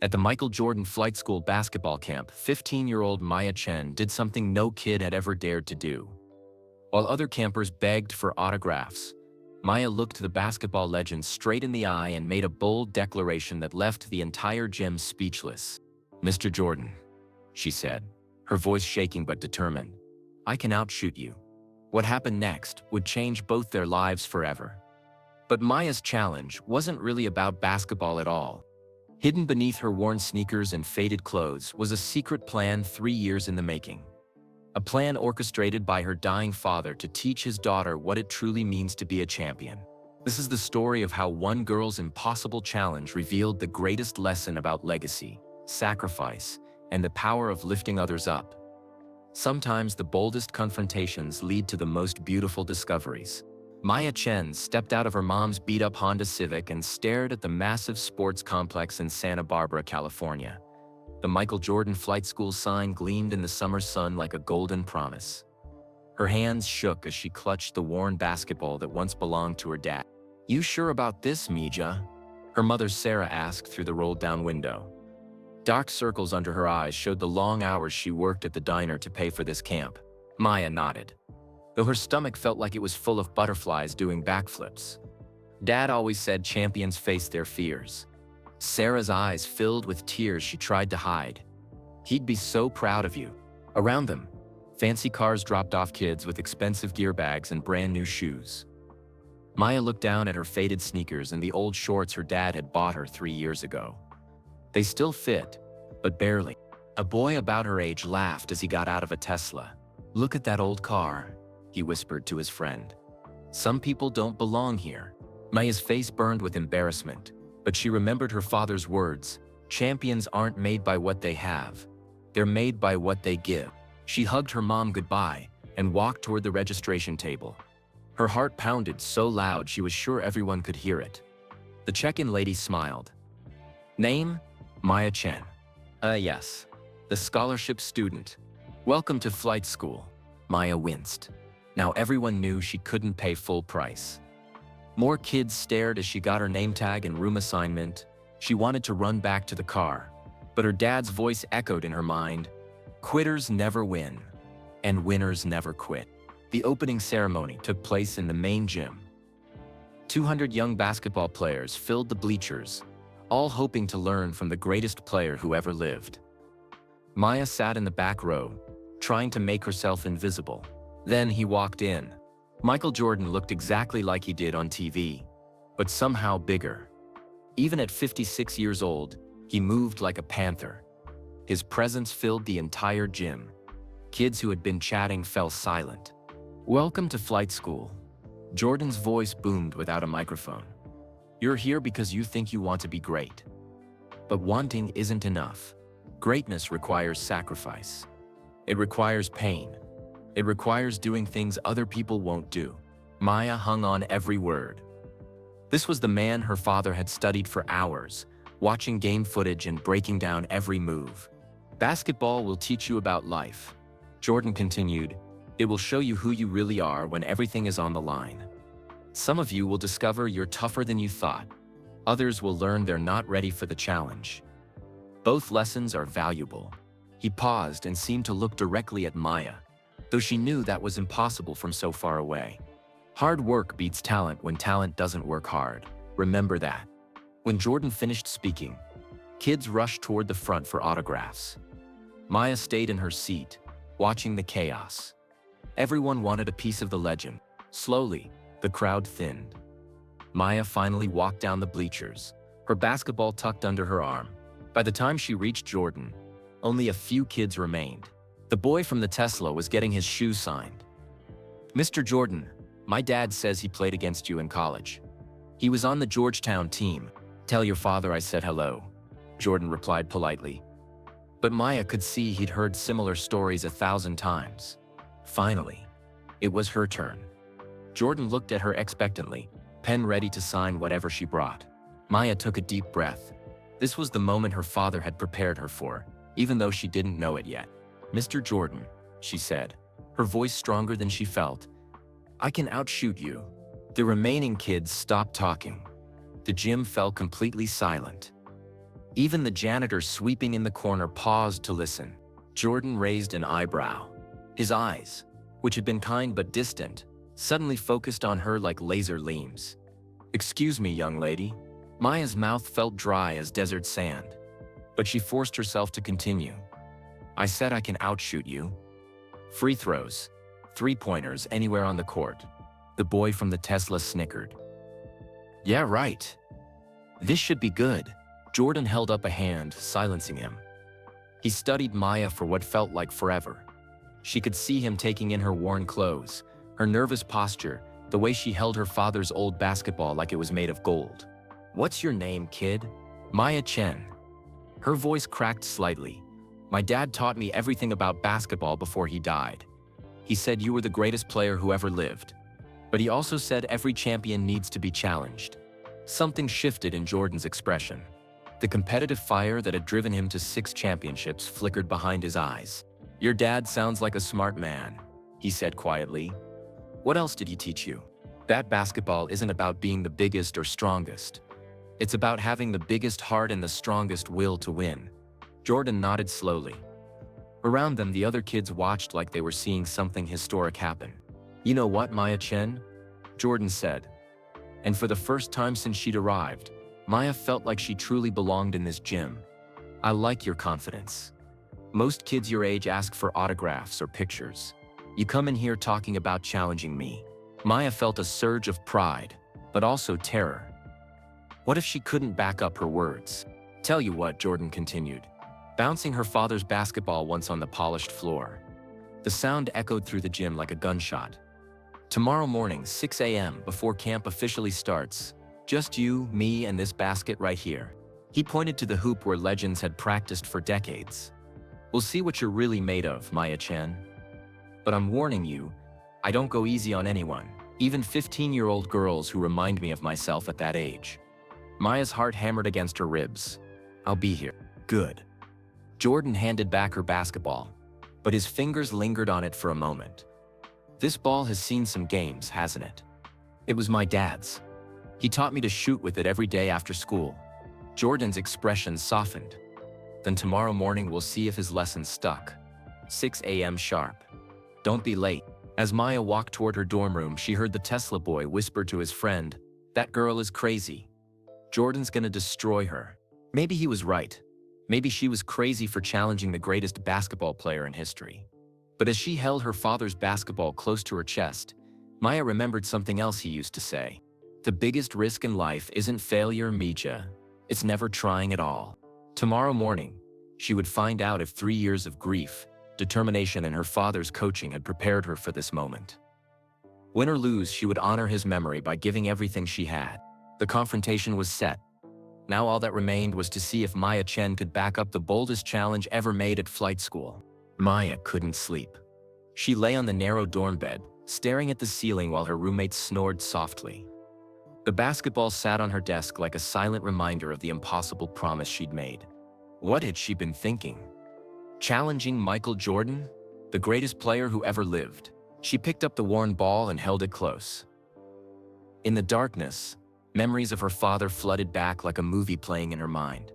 At the Michael Jordan Flight School basketball camp, 15-year-old Maya Chen did something no kid had ever dared to do. While other campers begged for autographs, Maya looked the basketball legend straight in the eye and made a bold declaration that left the entire gym speechless. "Mr. Jordan," she said, her voice shaking but determined, "I can outshoot you." What happened next would change both their lives forever. But Maya's challenge wasn't really about basketball at all. Hidden beneath her worn sneakers and faded clothes was a secret plan 3 years in the making. A plan orchestrated by her dying father to teach his daughter what it truly means to be a champion. This is the story of how one girl's impossible challenge revealed the greatest lesson about legacy, sacrifice, and the power of lifting others up. Sometimes the boldest confrontations lead to the most beautiful discoveries. Maya Chen stepped out of her mom's beat-up Honda Civic and stared at the massive sports complex in Santa Barbara, California. The Michael Jordan Flight School sign gleamed in the summer sun like a golden promise. Her hands shook as she clutched the worn basketball that once belonged to her dad. "You sure about this, Mija?" her mother Sarah asked through the rolled-down window. Dark circles under her eyes showed the long hours she worked at the diner to pay for this camp. Maya nodded, though her stomach felt like it was full of butterflies doing backflips. "Dad always said champions face their fears." Sarah's eyes filled with tears she tried to hide. "He'd be so proud of you." Around them, fancy cars dropped off kids with expensive gear bags and brand new shoes. Maya looked down at her faded sneakers and the old shorts her dad had bought her 3 years ago. They still fit, but barely. A boy about her age laughed as he got out of a Tesla. "Look at that old car," he whispered to his friend. "Some people don't belong here." Maya's face burned with embarrassment, but she remembered her father's words, "Champions aren't made by what they have. They're made by what they give." She hugged her mom goodbye and walked toward the registration table. Her heart pounded so loud she was sure everyone could hear it. The check-in lady smiled. "Name? Maya Chen." Yes. The scholarship student. Welcome to flight school." Maya winced. Now everyone knew she couldn't pay full price. More kids stared as she got her name tag and room assignment. She wanted to run back to the car, but her dad's voice echoed in her mind. "Quitters never win, and winners never quit." The opening ceremony took place in the main gym. 200 young basketball players filled the bleachers, all hoping to learn from the greatest player who ever lived. Maya sat in the back row, trying to make herself invisible. Then he walked in. Michael Jordan looked exactly like he did on TV, but somehow bigger. Even at 56 years old, he moved like a panther. His presence filled the entire gym. Kids who had been chatting fell silent. "Welcome to flight school." Jordan's voice boomed without a microphone. "You're here because you think you want to be great. But wanting isn't enough. Greatness requires sacrifice. It requires pain. It requires doing things other people won't do." Maya hung on every word. This was the man her father had studied for hours, watching game footage and breaking down every move. "Basketball will teach you about life," Jordan continued. "It will show you who you really are when everything is on the line. Some of you will discover you're tougher than you thought. Others will learn they're not ready for the challenge. Both lessons are valuable." He paused and seemed to look directly at Maya, though she knew that was impossible from so far away. Hard work beats talent when talent doesn't work hard. Remember that. When Jordan finished speaking, kids rushed toward the front for autographs. Maya stayed in her seat, watching the chaos. Everyone wanted a piece of the legend. Slowly, the crowd thinned. Maya finally walked down the bleachers, her basketball tucked under her arm. By the time she reached Jordan, only a few kids remained. The boy from the Tesla was getting his shoes signed. "Mr. Jordan, my dad says he played against you in college. He was on the Georgetown team. Tell your father I said hello," Jordan replied politely. But Maya could see he'd heard similar stories 1,000 times. Finally, it was her turn. Jordan looked at her expectantly, pen ready to sign whatever she brought. Maya took a deep breath. This was the moment her father had prepared her for, even though she didn't know it yet. "Mr. Jordan," she said, her voice stronger than she felt, "I can outshoot you." The remaining kids stopped talking. The gym fell completely silent. Even the janitor sweeping in the corner paused to listen. Jordan raised an eyebrow. His eyes, which had been kind but distant, suddenly focused on her like laser beams. "Excuse me, young lady." Maya's mouth felt dry as desert sand, but she forced herself to continue. "I said I can outshoot you. Free throws, three-pointers anywhere on the court." The boy from the Tesla snickered. "Yeah, right. This should be good." Jordan held up a hand, silencing him. He studied Maya for what felt like forever. She could see him taking in her worn clothes, her nervous posture, the way she held her father's old basketball like it was made of gold. "What's your name, kid?" "Maya Chen." Her voice cracked slightly. "My dad taught me everything about basketball before he died. He said you were the greatest player who ever lived. But he also said every champion needs to be challenged." Something shifted in Jordan's expression. The competitive fire that had driven him to 6 championships flickered behind his eyes. "Your dad sounds like a smart man," he said quietly. "What else did he teach you?" "That basketball isn't about being the biggest or strongest. It's about having the biggest heart and the strongest will to win." Jordan nodded slowly. Around them, the other kids watched like they were seeing something historic happen. "You know what, Maya Chen?" Jordan said. And for the first time since she'd arrived, Maya felt like she truly belonged in this gym. "I like your confidence. Most kids your age ask for autographs or pictures. You come in here talking about challenging me." Maya felt a surge of pride, but also terror. What if she couldn't back up her words? "Tell you what," Jordan continued, bouncing her father's basketball once on the polished floor. The sound echoed through the gym like a gunshot. "Tomorrow morning, 6 a.m., before camp officially starts, just you, me, and this basket right here." He pointed to the hoop where legends had practiced for decades. "We'll see what you're really made of, Maya Chen. But I'm warning you, I don't go easy on anyone, even 15-year-old girls who remind me of myself at that age." Maya's heart hammered against her ribs. "I'll be here." "Good." Jordan handed back her basketball, but his fingers lingered on it for a moment. "This ball has seen some games, hasn't it? It was my dad's. He taught me to shoot with it every day after school." Jordan's expression softened. "Then tomorrow morning we'll see if his lesson stuck. 6 a.m. sharp. Don't be late." As Maya walked toward her dorm room, she heard the Tesla boy whisper to his friend, "That girl is crazy. Jordan's gonna destroy her." Maybe he was right. Maybe she was crazy for challenging the greatest basketball player in history. But as she held her father's basketball close to her chest, Maya remembered something else he used to say. "The biggest risk in life isn't failure, Mija. It's never trying at all." Tomorrow morning, she would find out if 3 years of grief, determination, and her father's coaching had prepared her for this moment. Win or lose, she would honor his memory by giving everything she had. The confrontation was set. Now all that remained was to see if Maya Chen could back up the boldest challenge ever made at flight school. Maya couldn't sleep. She lay on the narrow dorm bed, staring at the ceiling while her roommates snored softly. The basketball sat on her desk like a silent reminder of the impossible promise she'd made. What had she been thinking? Challenging Michael Jordan, the greatest player who ever lived. She picked up the worn ball and held it close. In the darkness, memories of her father flooded back like a movie playing in her mind.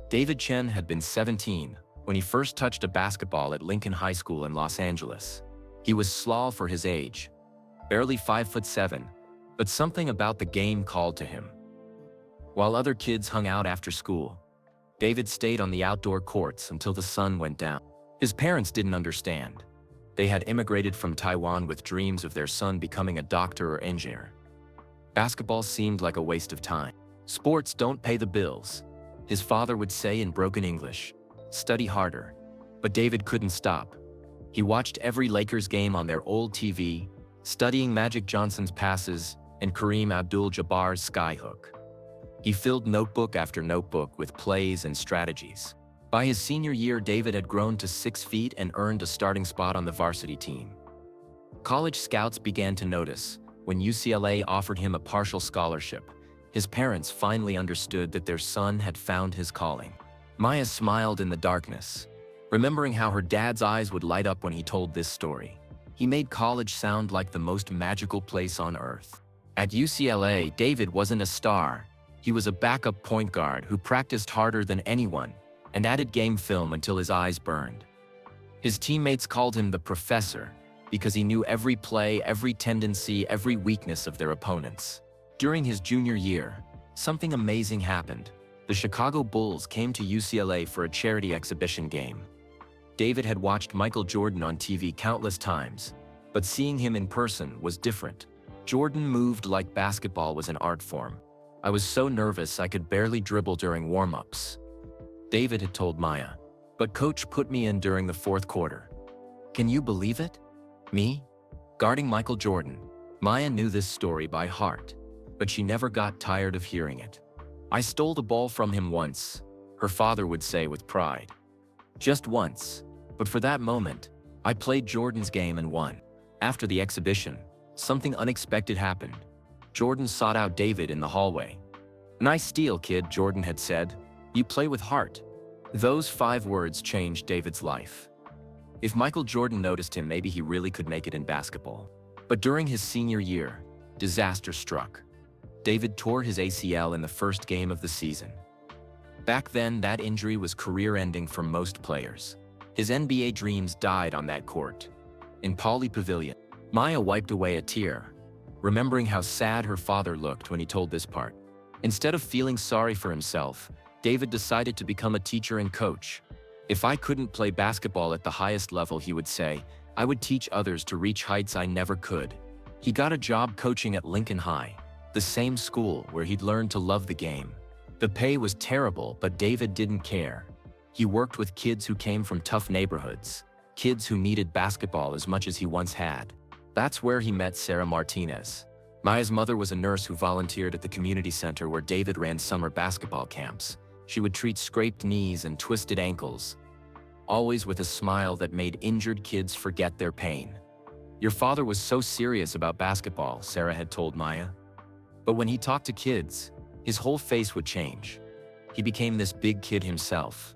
David Chen had been 17 when he first touched a basketball at Lincoln High School in Los Angeles. He was small for his age, barely 5'7", but something about the game called to him. While other kids hung out after school, David stayed on the outdoor courts until the sun went down. His parents didn't understand. They had immigrated from Taiwan with dreams of their son becoming a doctor or engineer. Basketball seemed like a waste of time. "Sports don't pay the bills," his father would say in broken English. "Study harder." But David couldn't stop. He watched every Lakers game on their old TV, studying Magic Johnson's passes and Kareem Abdul-Jabbar's skyhook. He filled notebook after notebook with plays and strategies. By his senior year, David had grown to 6 feet and earned a starting spot on the varsity team. College scouts began to notice. When UCLA offered him a partial scholarship, his parents finally understood that their son had found his calling. Maya smiled in the darkness, remembering how her dad's eyes would light up when he told this story. He made college sound like the most magical place on earth. At UCLA, David wasn't a star. He was a backup point guard who practiced harder than anyone and added game film until his eyes burned. His teammates called him the Professor because he knew every play, every tendency, every weakness of their opponents. During his junior year, something amazing happened. The Chicago Bulls came to UCLA for a charity exhibition game. David had watched Michael Jordan on TV countless times, but seeing him in person was different. Jordan moved like basketball was an art form. I was so nervous I could barely dribble during warm-ups. David had told Maya, but coach put me in during the fourth quarter. Can you believe it? Me? Guarding Michael Jordan. Maya knew this story by heart, but she never got tired of hearing it. I stole the ball from him once, her father would say with pride. Just once, but for that moment, I played Jordan's game and won. After the exhibition, something unexpected happened. Jordan sought out David in the hallway. "Nice steal, kid," Jordan had said. "You play with heart." Those 5 words changed David's life. If Michael Jordan noticed him, maybe he really could make it in basketball. But during his senior year, disaster struck. David tore his ACL in the first game of the season. Back then, that injury was career-ending for most players. His NBA dreams died on that court. In Pauley Pavilion, Maya wiped away a tear, remembering how sad her father looked when he told this part. Instead of feeling sorry for himself, David decided to become a teacher and coach. "If I couldn't play basketball at the highest level," he would say, "I would teach others to reach heights I never could." He got a job coaching at Lincoln High, the same school where he'd learned to love the game. The pay was terrible, but David didn't care. He worked with kids who came from tough neighborhoods, kids who needed basketball as much as he once had. That's where he met Sarah Martinez. Maya's mother was a nurse who volunteered at the community center where David ran summer basketball camps. She would treat scraped knees and twisted ankles, always with a smile that made injured kids forget their pain. "Your father was so serious about basketball," Sarah had told Maya. But when he talked to kids, his whole face would change. He became this big kid himself.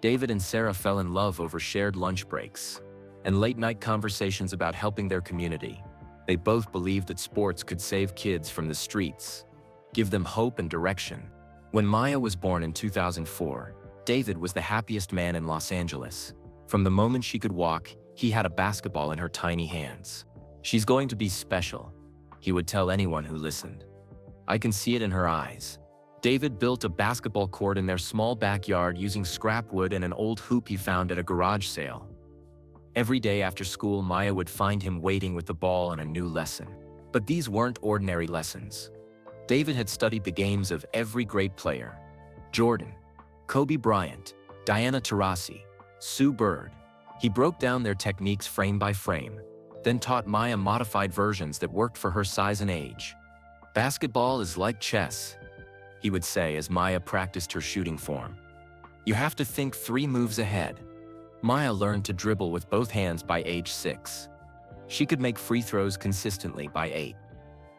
David and Sarah fell in love over shared lunch breaks and late-night conversations about helping their community. They both believed that sports could save kids from the streets, give them hope and direction. When Maya was born in 2004, David was the happiest man in Los Angeles. From the moment she could walk, he had a basketball in her tiny hands. "She's going to be special," he would tell anyone who listened. "I can see it in her eyes." David built a basketball court in their small backyard using scrap wood and an old hoop he found at a garage sale. Every day after school, Maya would find him waiting with the ball and a new lesson. But these weren't ordinary lessons. David had studied the games of every great player: Jordan, Kobe Bryant, Diana Taurasi, Sue Bird. He broke down their techniques frame by frame, then taught Maya modified versions that worked for her size and age. "Basketball is like chess," he would say as Maya practiced her shooting form. "You have to think 3 moves ahead." Maya learned to dribble with both hands by age 6. She could make free throws consistently by 8.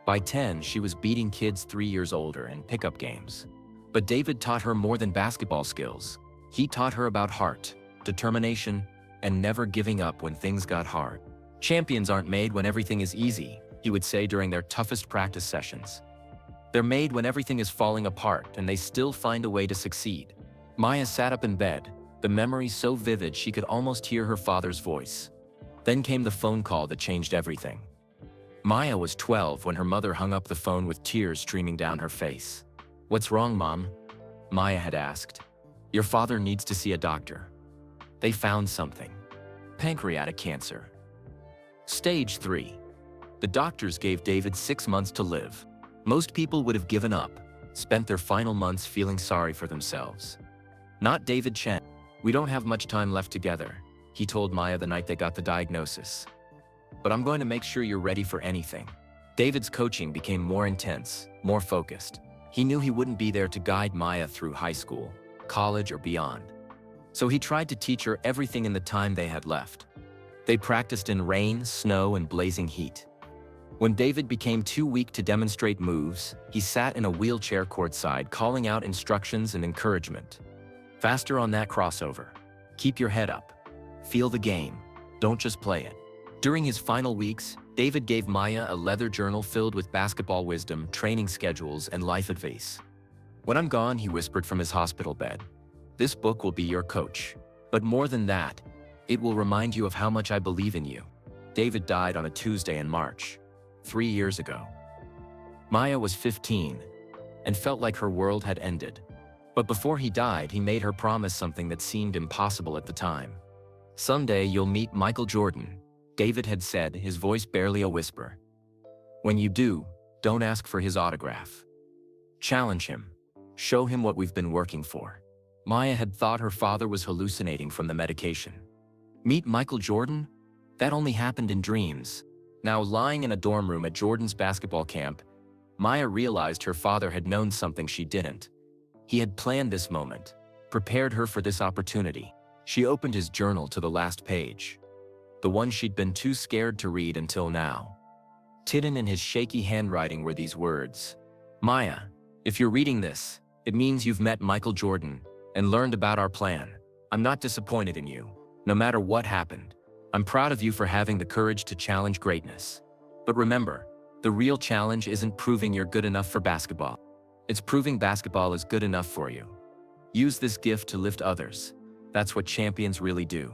By 10, she was beating kids 3 years older in pickup games. But David taught her more than basketball skills. He taught her about heart, determination, and never giving up when things got hard. "Champions aren't made when everything is easy," he would say during their toughest practice sessions. "They're made when everything is falling apart and they still find a way to succeed." Maya sat up in bed, the memory so vivid she could almost hear her father's voice. Then came the phone call that changed everything. Maya was 12 when her mother hung up the phone with tears streaming down her face. "What's wrong, Mom?" Maya had asked. "Your father needs to see a doctor. They found something. Pancreatic cancer. Stage 3. The doctors gave David 6 months to live. Most people would have given up, spent their final months feeling sorry for themselves. Not David Chen. "We don't have much time left together," he told Maya the night they got the diagnosis. "But I'm going to make sure you're ready for anything." David's coaching became more intense, more focused. He knew he wouldn't be there to guide Maya through high school, college, or beyond. So he tried to teach her everything in the time they had left. They practiced in rain, snow, and blazing heat. When David became too weak to demonstrate moves, he sat in a wheelchair courtside calling out instructions and encouragement. "Faster on that crossover. Keep your head up. Feel the game. Don't just play it." During his final weeks, David gave Maya a leather journal filled with basketball wisdom, training schedules, and life advice. When I'm gone, he whispered from his hospital bed, this book will be your coach. But more than that, it will remind you of how much I believe in you. David died on a Tuesday in March, 3 years ago. Maya was 15 and felt like her world had ended. But before he died, he made her promise something that seemed impossible at the time. Someday you'll meet Michael Jordan, David had said, his voice barely a whisper. When you do, don't ask for his autograph. Challenge him. Show him what we've been working for. Maya had thought her father was hallucinating from the medication. Meet Michael Jordan? That only happened in dreams. Now lying in a dorm room at Jordan's basketball camp, Maya realized her father had known something she didn't. He had planned this moment, prepared her for this opportunity. She opened his journal to the last page, the one she'd been too scared to read until now. Hidden in his shaky handwriting were these words. Maya, if you're reading this, it means you've met Michael Jordan and learned about our plan. I'm not disappointed in you, no matter what happened. I'm proud of you for having the courage to challenge greatness. But remember, the real challenge isn't proving you're good enough for basketball. It's proving basketball is good enough for you. Use this gift to lift others. That's what champions really do.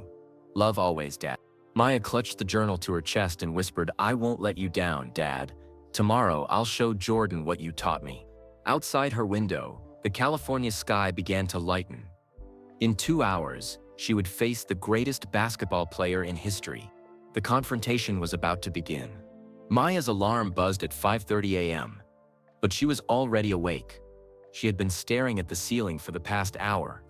Love always, Dad. Maya clutched the journal to her chest and whispered, I won't let you down, Dad. Tomorrow, I'll show Jordan what you taught me. Outside her window, the California sky began to lighten. In 2 hours, she would face the greatest basketball player in history. The confrontation was about to begin. Maya's alarm buzzed at 5:30 a.m., but she was already awake. She had been staring at the ceiling for the past hour.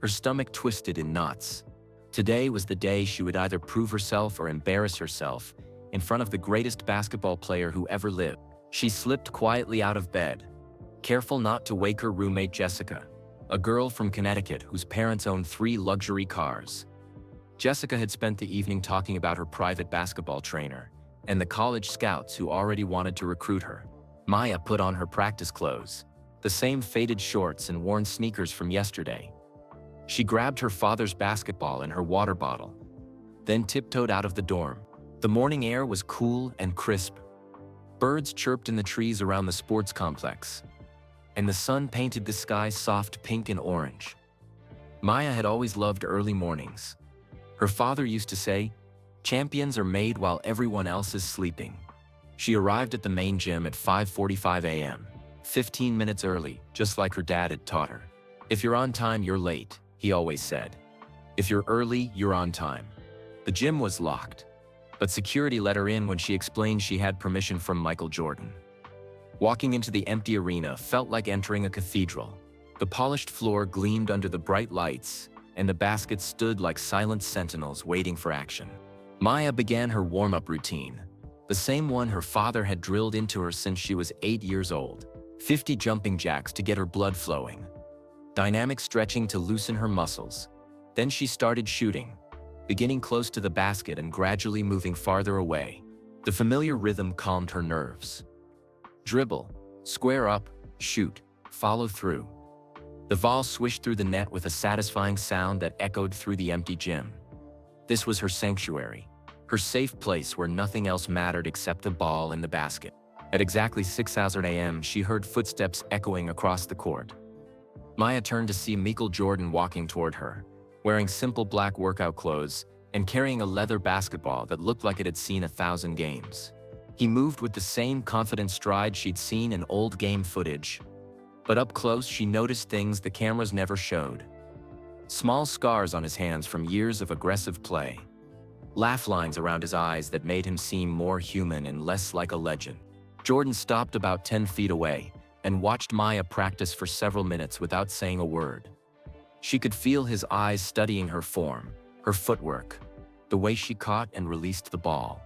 Her stomach twisted in knots. Today was the day she would either prove herself or embarrass herself in front of the greatest basketball player who ever lived. She slipped quietly out of bed, careful not to wake her roommate Jessica, a girl from Connecticut whose parents owned 3 luxury cars. Jessica had spent the evening talking about her private basketball trainer and the college scouts who already wanted to recruit her. Maya put on her practice clothes, the same faded shorts and worn sneakers from yesterday. She grabbed her father's basketball and her water bottle, then tiptoed out of the dorm. The morning air was cool and crisp. Birds chirped in the trees around the sports complex, and the sun painted the sky soft pink and orange. Maya had always loved early mornings. Her father used to say, champions are made while everyone else is sleeping. She arrived at the main gym at 5:45 a.m., 15 minutes early, just like her dad had taught her. If you're on time, you're late, he always said. If you're early, you're on time. The gym was locked, but security let her in when she explained she had permission from Michael Jordan. Walking into the empty arena felt like entering a cathedral. The polished floor gleamed under the bright lights, and the baskets stood like silent sentinels waiting for action. Maya began her warm-up routine, the same one her father had drilled into her since she was 8 years old. 50 jumping jacks to get her blood flowing, dynamic stretching to loosen her muscles. Then she started shooting, beginning close to the basket and gradually moving farther away. The familiar rhythm calmed her nerves. Dribble, square up, shoot, follow through. The ball swished through the net with a satisfying sound that echoed through the empty gym. This was her sanctuary, her safe place where nothing else mattered except the ball and the basket. At exactly 6:00 a.m., she heard footsteps echoing across the court. Maya turned to see Michael Jordan walking toward her, wearing simple black workout clothes and carrying a leather basketball that looked like it had seen 1,000 games. He moved with the same confident stride she'd seen in old game footage. But up close, she noticed things the cameras never showed. Small scars on his hands from years of aggressive play. Laugh lines around his eyes that made him seem more human and less like a legend. Jordan stopped about 10 feet away and watched Maya practice for several minutes without saying a word. She could feel his eyes studying her form, her footwork, the way she caught and released the ball.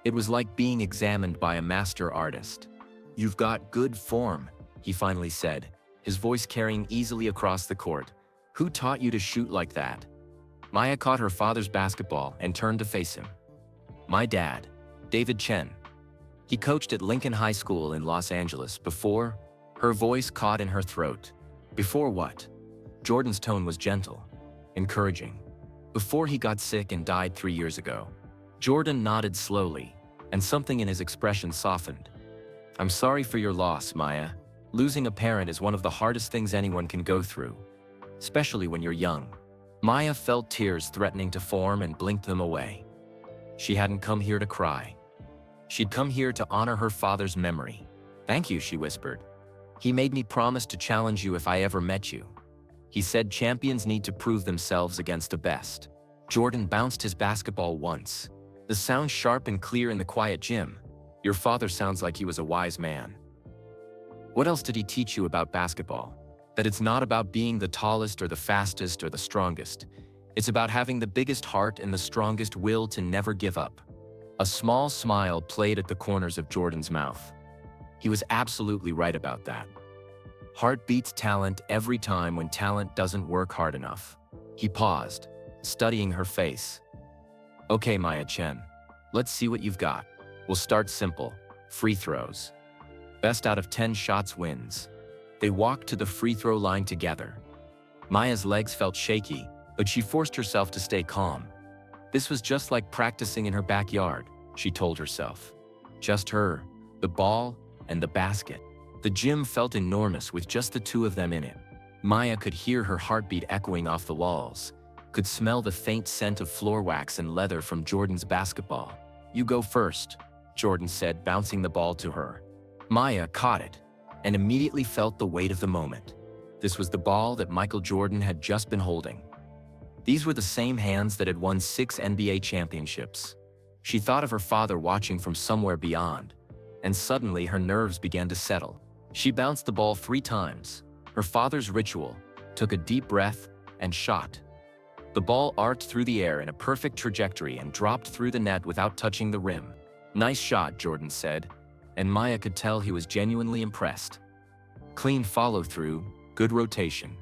It was like being examined by a master artist. "You've got good form," he finally said, his voice carrying easily across the court. "Who taught you to shoot like that?" Maya caught her father's basketball and turned to face him. "My dad, David Chen. He coached at Lincoln High School in Los Angeles before." Her voice caught in her throat. "Before what?" Jordan's tone was gentle, encouraging. "Before he got sick and died 3 years ago." Jordan nodded slowly, and something in his expression softened. "I'm sorry for your loss, Maya. Losing a parent is one of the hardest things anyone can go through, especially when you're young. Maya felt tears threatening to form and blinked them away. She hadn't come here to cry. She'd come here to honor her father's memory. "Thank you," she whispered. "He made me promise to challenge you if I ever met you. He said champions need to prove themselves against the best." Jordan bounced his basketball once. The sound sharp and clear in the quiet gym. "Your father sounds like he was a wise man." "What else did he teach you about basketball?" "That it's not about being the tallest or the fastest or the strongest. It's about having the biggest heart and the strongest will to never give up." A small smile played at the corners of Jordan's mouth. He was absolutely right about that. Heart beats talent every time when talent doesn't work hard enough. He paused, studying her face. "Okay, Maya Chen, let's see what you've got. We'll start simple. Free throws. Best out of 10 shots wins." They walked to the free throw line together. Maya's legs felt shaky, but she forced herself to stay calm. This was just like practicing in her backyard, she told herself. Just her, the ball, and the basket. The gym felt enormous with just the two of them in it. Maya could hear her heartbeat echoing off the walls, could smell the faint scent of floor wax and leather from Jordan's basketball. "You go first," Jordan said, bouncing the ball to her. Maya caught it, and immediately felt the weight of the moment. This was the ball that Michael Jordan had just been holding. These were the same hands that had won 6 NBA championships. She thought of her father watching from somewhere beyond, and suddenly her nerves began to settle. She bounced the ball 3 times, her father's ritual, took a deep breath, and shot. The ball arced through the air in a perfect trajectory and dropped through the net without touching the rim. "Nice shot," Jordan said, and Maya could tell he was genuinely impressed. "Clean follow-through, good rotation.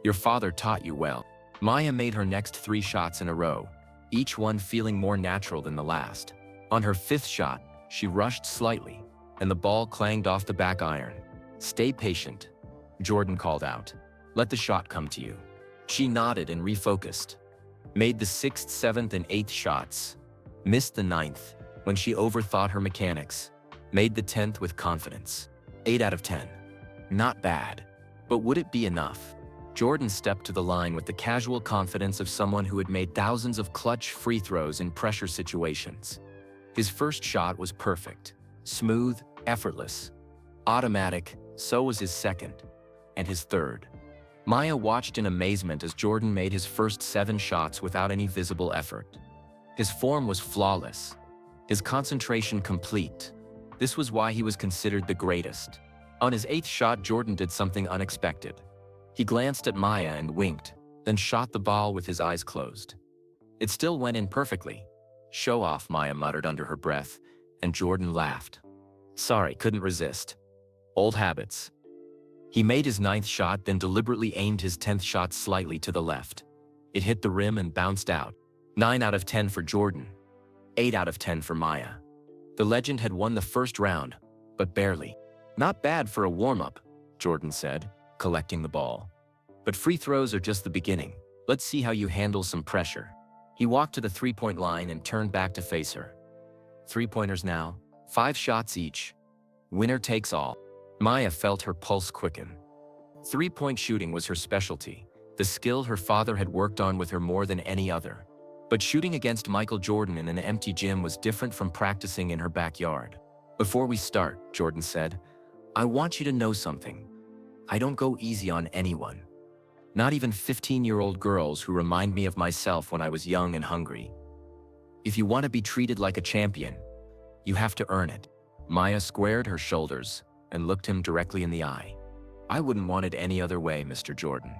Your father taught you well." Maya made her next 3 shots in a row, each one feeling more natural than the last. On her 5th shot, she rushed slightly, and the ball clanged off the back iron. "Stay patient," Jordan called out. "Let the shot come to you." She nodded and refocused. Made the 6th, 7th, and 8th shots. Missed the 9th, when she overthought her mechanics. Made the 10th with confidence. 8 out of 10. Not bad. But would it be enough? Jordan stepped to the line with the casual confidence of someone who had made thousands of clutch free throws in pressure situations. His first shot was perfect. Smooth, effortless. Automatic, so was his second. And his third. Maya watched in amazement as Jordan made his first 7 shots without any visible effort. His form was flawless. His concentration complete. This was why he was considered the greatest. On his 8th shot, Jordan did something unexpected. He glanced at Maya and winked, then shot the ball with his eyes closed. It still went in perfectly. "Show off," Maya muttered under her breath, and Jordan laughed. "Sorry, couldn't resist. Old habits." He made his 9th shot, then deliberately aimed his 10th shot slightly to the left. It hit the rim and bounced out. 9 out of 10 for Jordan. 8 out of 10 for Maya. The legend had won the first round, but barely. "Not bad for a warm-up," Jordan said, collecting the ball. "But free throws are just the beginning. Let's see how you handle some pressure." He walked to the 3-point line and turned back to face her. 3-pointers now, 5 shots each. Winner takes all. Maya felt her pulse quicken. 3-point shooting was her specialty, the skill her father had worked on with her more than any other. But shooting against Michael Jordan in an empty gym was different from practicing in her backyard. "Before we start," Jordan said, "I want you to know something. I don't go easy on anyone. Not even 15-year-old girls who remind me of myself when I was young and hungry. If you want to be treated like a champion, you have to earn it." Maya squared her shoulders and looked him directly in the eye. "I wouldn't want it any other way, Mr. Jordan.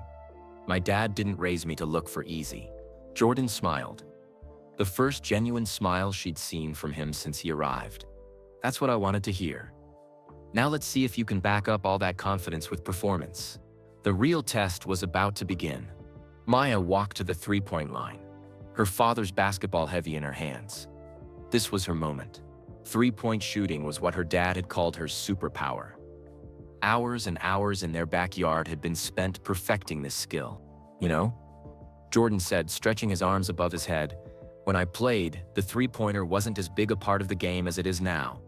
My dad didn't raise me to look for easy." Jordan smiled. The first genuine smile she'd seen from him since he arrived. "That's what I wanted to hear. Now let's see if you can back up all that confidence with performance." The real test was about to begin. Maya walked to the 3-point line, her father's basketball heavy in her hands. This was her moment. 3-point shooting was what her dad had called her superpower. Hours and hours in their backyard had been spent perfecting this skill. "You know," Jordan said, stretching his arms above his head, "when I played, the 3-pointer wasn't as big a part of the game as it is now.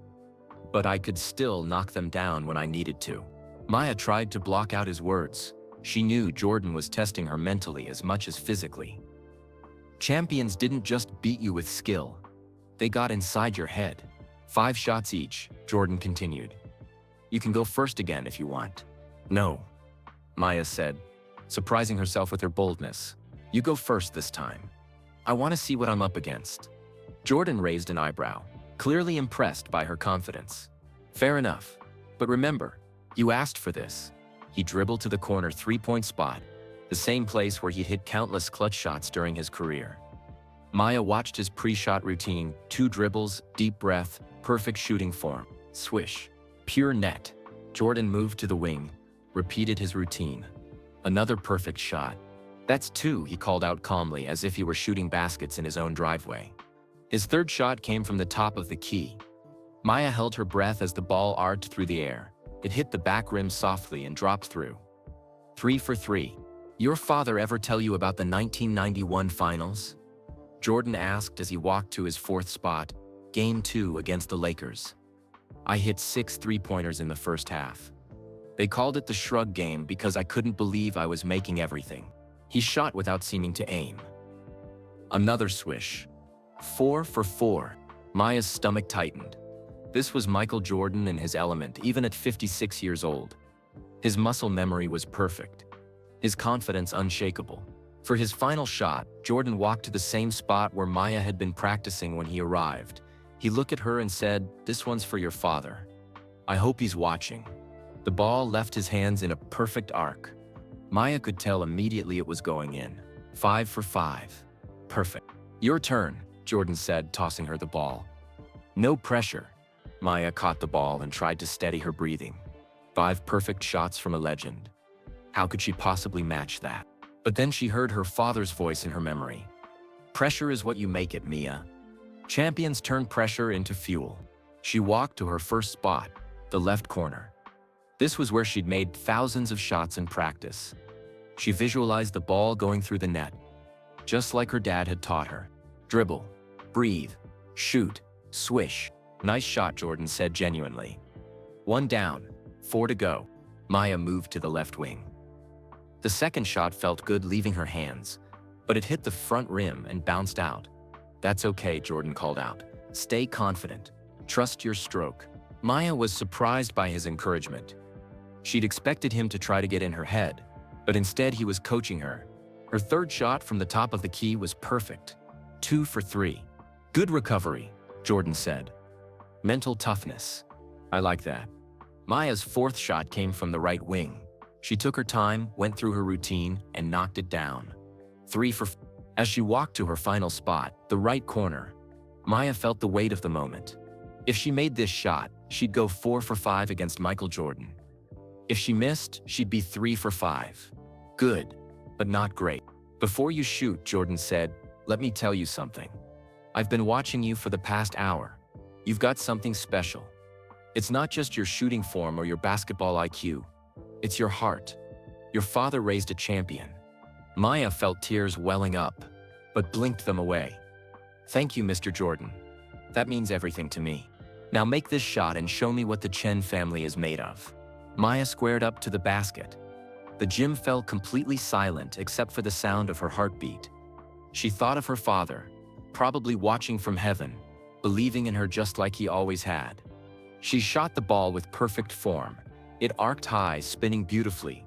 But I could still knock them down when I needed to." Maya tried to block out his words. She knew Jordan was testing her mentally as much as physically. Champions didn't just beat you with skill. They got inside your head. 5 shots each, Jordan continued. You can go first again if you want. No, Maya said, surprising herself with her boldness. You go first this time. I want to see what I'm up against. Jordan raised an eyebrow, clearly impressed by her confidence. Fair enough. But remember, you asked for this. He dribbled to the corner 3-point spot, the same place where he'd hit countless clutch shots during his career. Maya watched his pre-shot routine, 2 dribbles, deep breath, perfect shooting form. Swish. Pure net. Jordan moved to the wing, repeated his routine. Another perfect shot. That's 2, he called out calmly as if he were shooting baskets in his own driveway. His 3rd shot came from the top of the key. Maya held her breath as the ball arced through the air. It hit the back rim softly and dropped through. 3 for 3. Your father ever tell you about the 1991 finals? Jordan asked as he walked to his 4th spot, Game 2 against the Lakers. I hit 6 3-pointers in the first half. They called it the shrug game because I couldn't believe I was making everything. He shot without seeming to aim. Another swish. 4 for 4. Maya's stomach tightened. This was Michael Jordan in his element, even at 56 years old. His muscle memory was perfect. His confidence unshakable. For his final shot, Jordan walked to the same spot where Maya had been practicing when he arrived. He looked at her and said, "This one's for your father. I hope he's watching." The ball left his hands in a perfect arc. Maya could tell immediately it was going in. 5 for 5. Perfect. Your turn, Jordan said, tossing her the ball. No pressure. Maya caught the ball and tried to steady her breathing. 5 perfect shots from a legend. How could she possibly match that? But then she heard her father's voice in her memory. Pressure is what you make it, Mia. Champions turn pressure into fuel. She walked to her first spot, the left corner. This was where she'd made thousands of shots in practice. She visualized the ball going through the net, just like her dad had taught her. Dribble, breathe, shoot, swish. Nice shot, Jordan said genuinely. 1 down, 4 to go. Maya moved to the left wing. The second shot felt good leaving her hands, but it hit the front rim and bounced out. That's okay, Jordan called out. Stay confident. Trust your stroke. Maya was surprised by his encouragement. She'd expected him to try to get in her head, but instead he was coaching her. Her 3rd shot from the top of the key was perfect. 2 for 3. Good recovery, Jordan said. Mental toughness. I like that. Maya's 4th shot came from the right wing. She took her time, went through her routine, and knocked it down. 3 for 4. As she walked to her final spot, the right corner, Maya felt the weight of the moment. If she made this shot, she'd go 4 for 5 against Michael Jordan. If she missed, she'd be 3 for 5. Good, but not great. Before you shoot, Jordan said, let me tell you something. I've been watching you for the past hour. You've got something special. It's not just your shooting form or your basketball IQ. It's your heart. Your father raised a champion. Maya felt tears welling up, but blinked them away. Thank you, Mr. Jordan. That means everything to me. Now make this shot and show me what the Chen family is made of. Maya squared up to the basket. The gym fell completely silent except for the sound of her heartbeat. She thought of her father, probably watching from heaven, believing in her just like he always had. She shot the ball with perfect form. It arced high, spinning beautifully,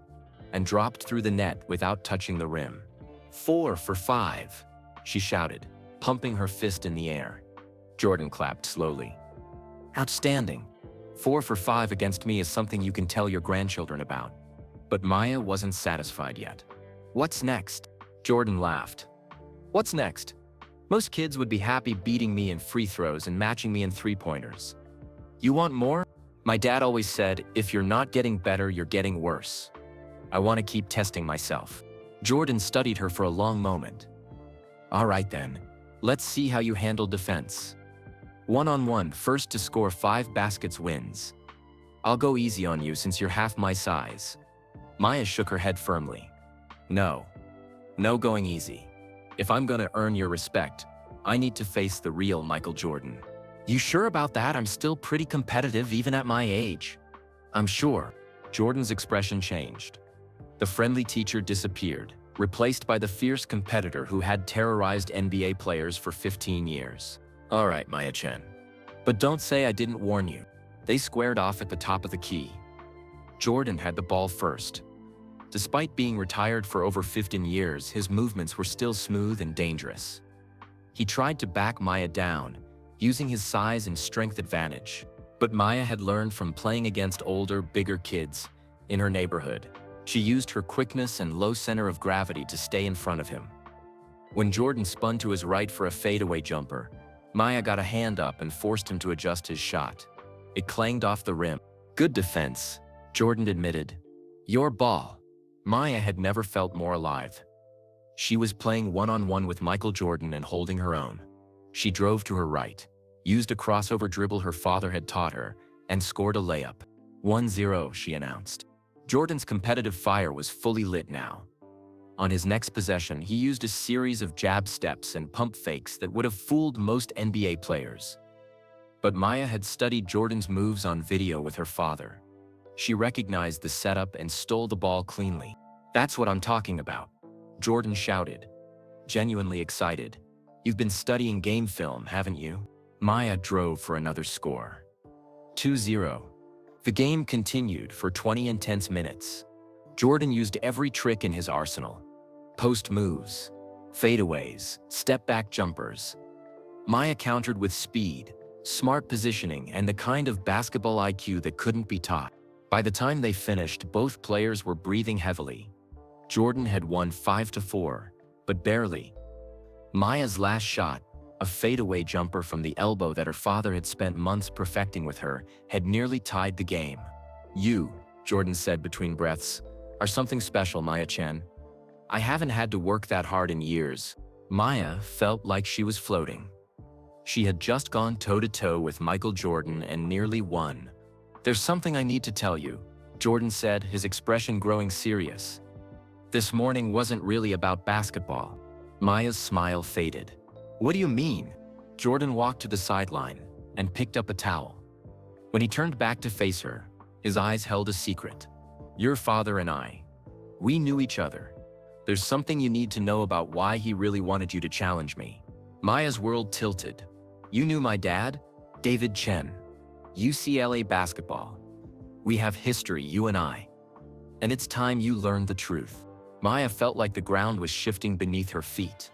and dropped through the net without touching the rim. 4 for 5, she shouted, pumping her fist in the air. Jordan clapped slowly. Outstanding. 4 for 5 against me is something you can tell your grandchildren about. But Maya wasn't satisfied yet. What's next? Jordan laughed. What's next? Most kids would be happy beating me in free throws and matching me in 3-pointers. You want more? My dad always said, if you're not getting better, you're getting worse. I want to keep testing myself. Jordan studied her for a long moment. All right then, let's see how you handle defense. 1-on-1, first to score 5 baskets wins. I'll go easy on you since you're half my size. Maya shook her head firmly. No going easy. If I'm gonna earn your respect, I need to face the real Michael Jordan. You sure about that? I'm still pretty competitive even at my age. I'm sure. Jordan's expression changed. The friendly teacher disappeared, replaced by the fierce competitor who had terrorized NBA players for 15 years. "All right, Maya Chen. But don't say I didn't warn you." They squared off at the top of the key. Jordan had the ball first. Despite being retired for over 15 years, his movements were still smooth and dangerous. He tried to back Maya down, using his size and strength advantage. But Maya had learned from playing against older, bigger kids in her neighborhood. She used her quickness and low center of gravity to stay in front of him. When Jordan spun to his right for a fadeaway jumper, Maya got a hand up and forced him to adjust his shot. It clanged off the rim. "Good defense," Jordan admitted. "Your ball." Maya had never felt more alive. She was playing one-on-one with Michael Jordan and holding her own. She drove to her right, used a crossover dribble her father had taught her, and scored a layup. 1-0, she announced. Jordan's competitive fire was fully lit now. On his next possession, he used a series of jab steps and pump fakes that would have fooled most NBA players. But Maya had studied Jordan's moves on video with her father. She recognized the setup and stole the ball cleanly. "That's what I'm talking about," Jordan shouted, genuinely excited. "You've been studying game film, haven't you?" Maya drove for another score. 2-0. The game continued for 20 intense minutes. Jordan used every trick in his arsenal. Post moves, fadeaways, step-back jumpers. Maya countered with speed, smart positioning, and the kind of basketball IQ that couldn't be taught. By the time they finished, both players were breathing heavily. Jordan had won 5-4, but barely. Maya's last shot, a fadeaway jumper from the elbow that her father had spent months perfecting with her, had nearly tied the game. "You," Jordan said between breaths, "are something special, Maya Chen. I haven't had to work that hard in years." Maya felt like she was floating. She had just gone toe-to-toe with Michael Jordan and nearly won. "There's something I need to tell you," Jordan said, his expression growing serious. "This morning wasn't really about basketball." Maya's smile faded. "What do you mean?" Jordan walked to the sideline and picked up a towel. When he turned back to face her, his eyes held a secret. "Your father and I, we knew each other. There's something you need to know about why he really wanted you to challenge me." Maya's world tilted. "You knew my dad? David Chen. UCLA basketball. We have history, you and I. And it's time you learned the truth." Maya felt like the ground was shifting beneath her feet.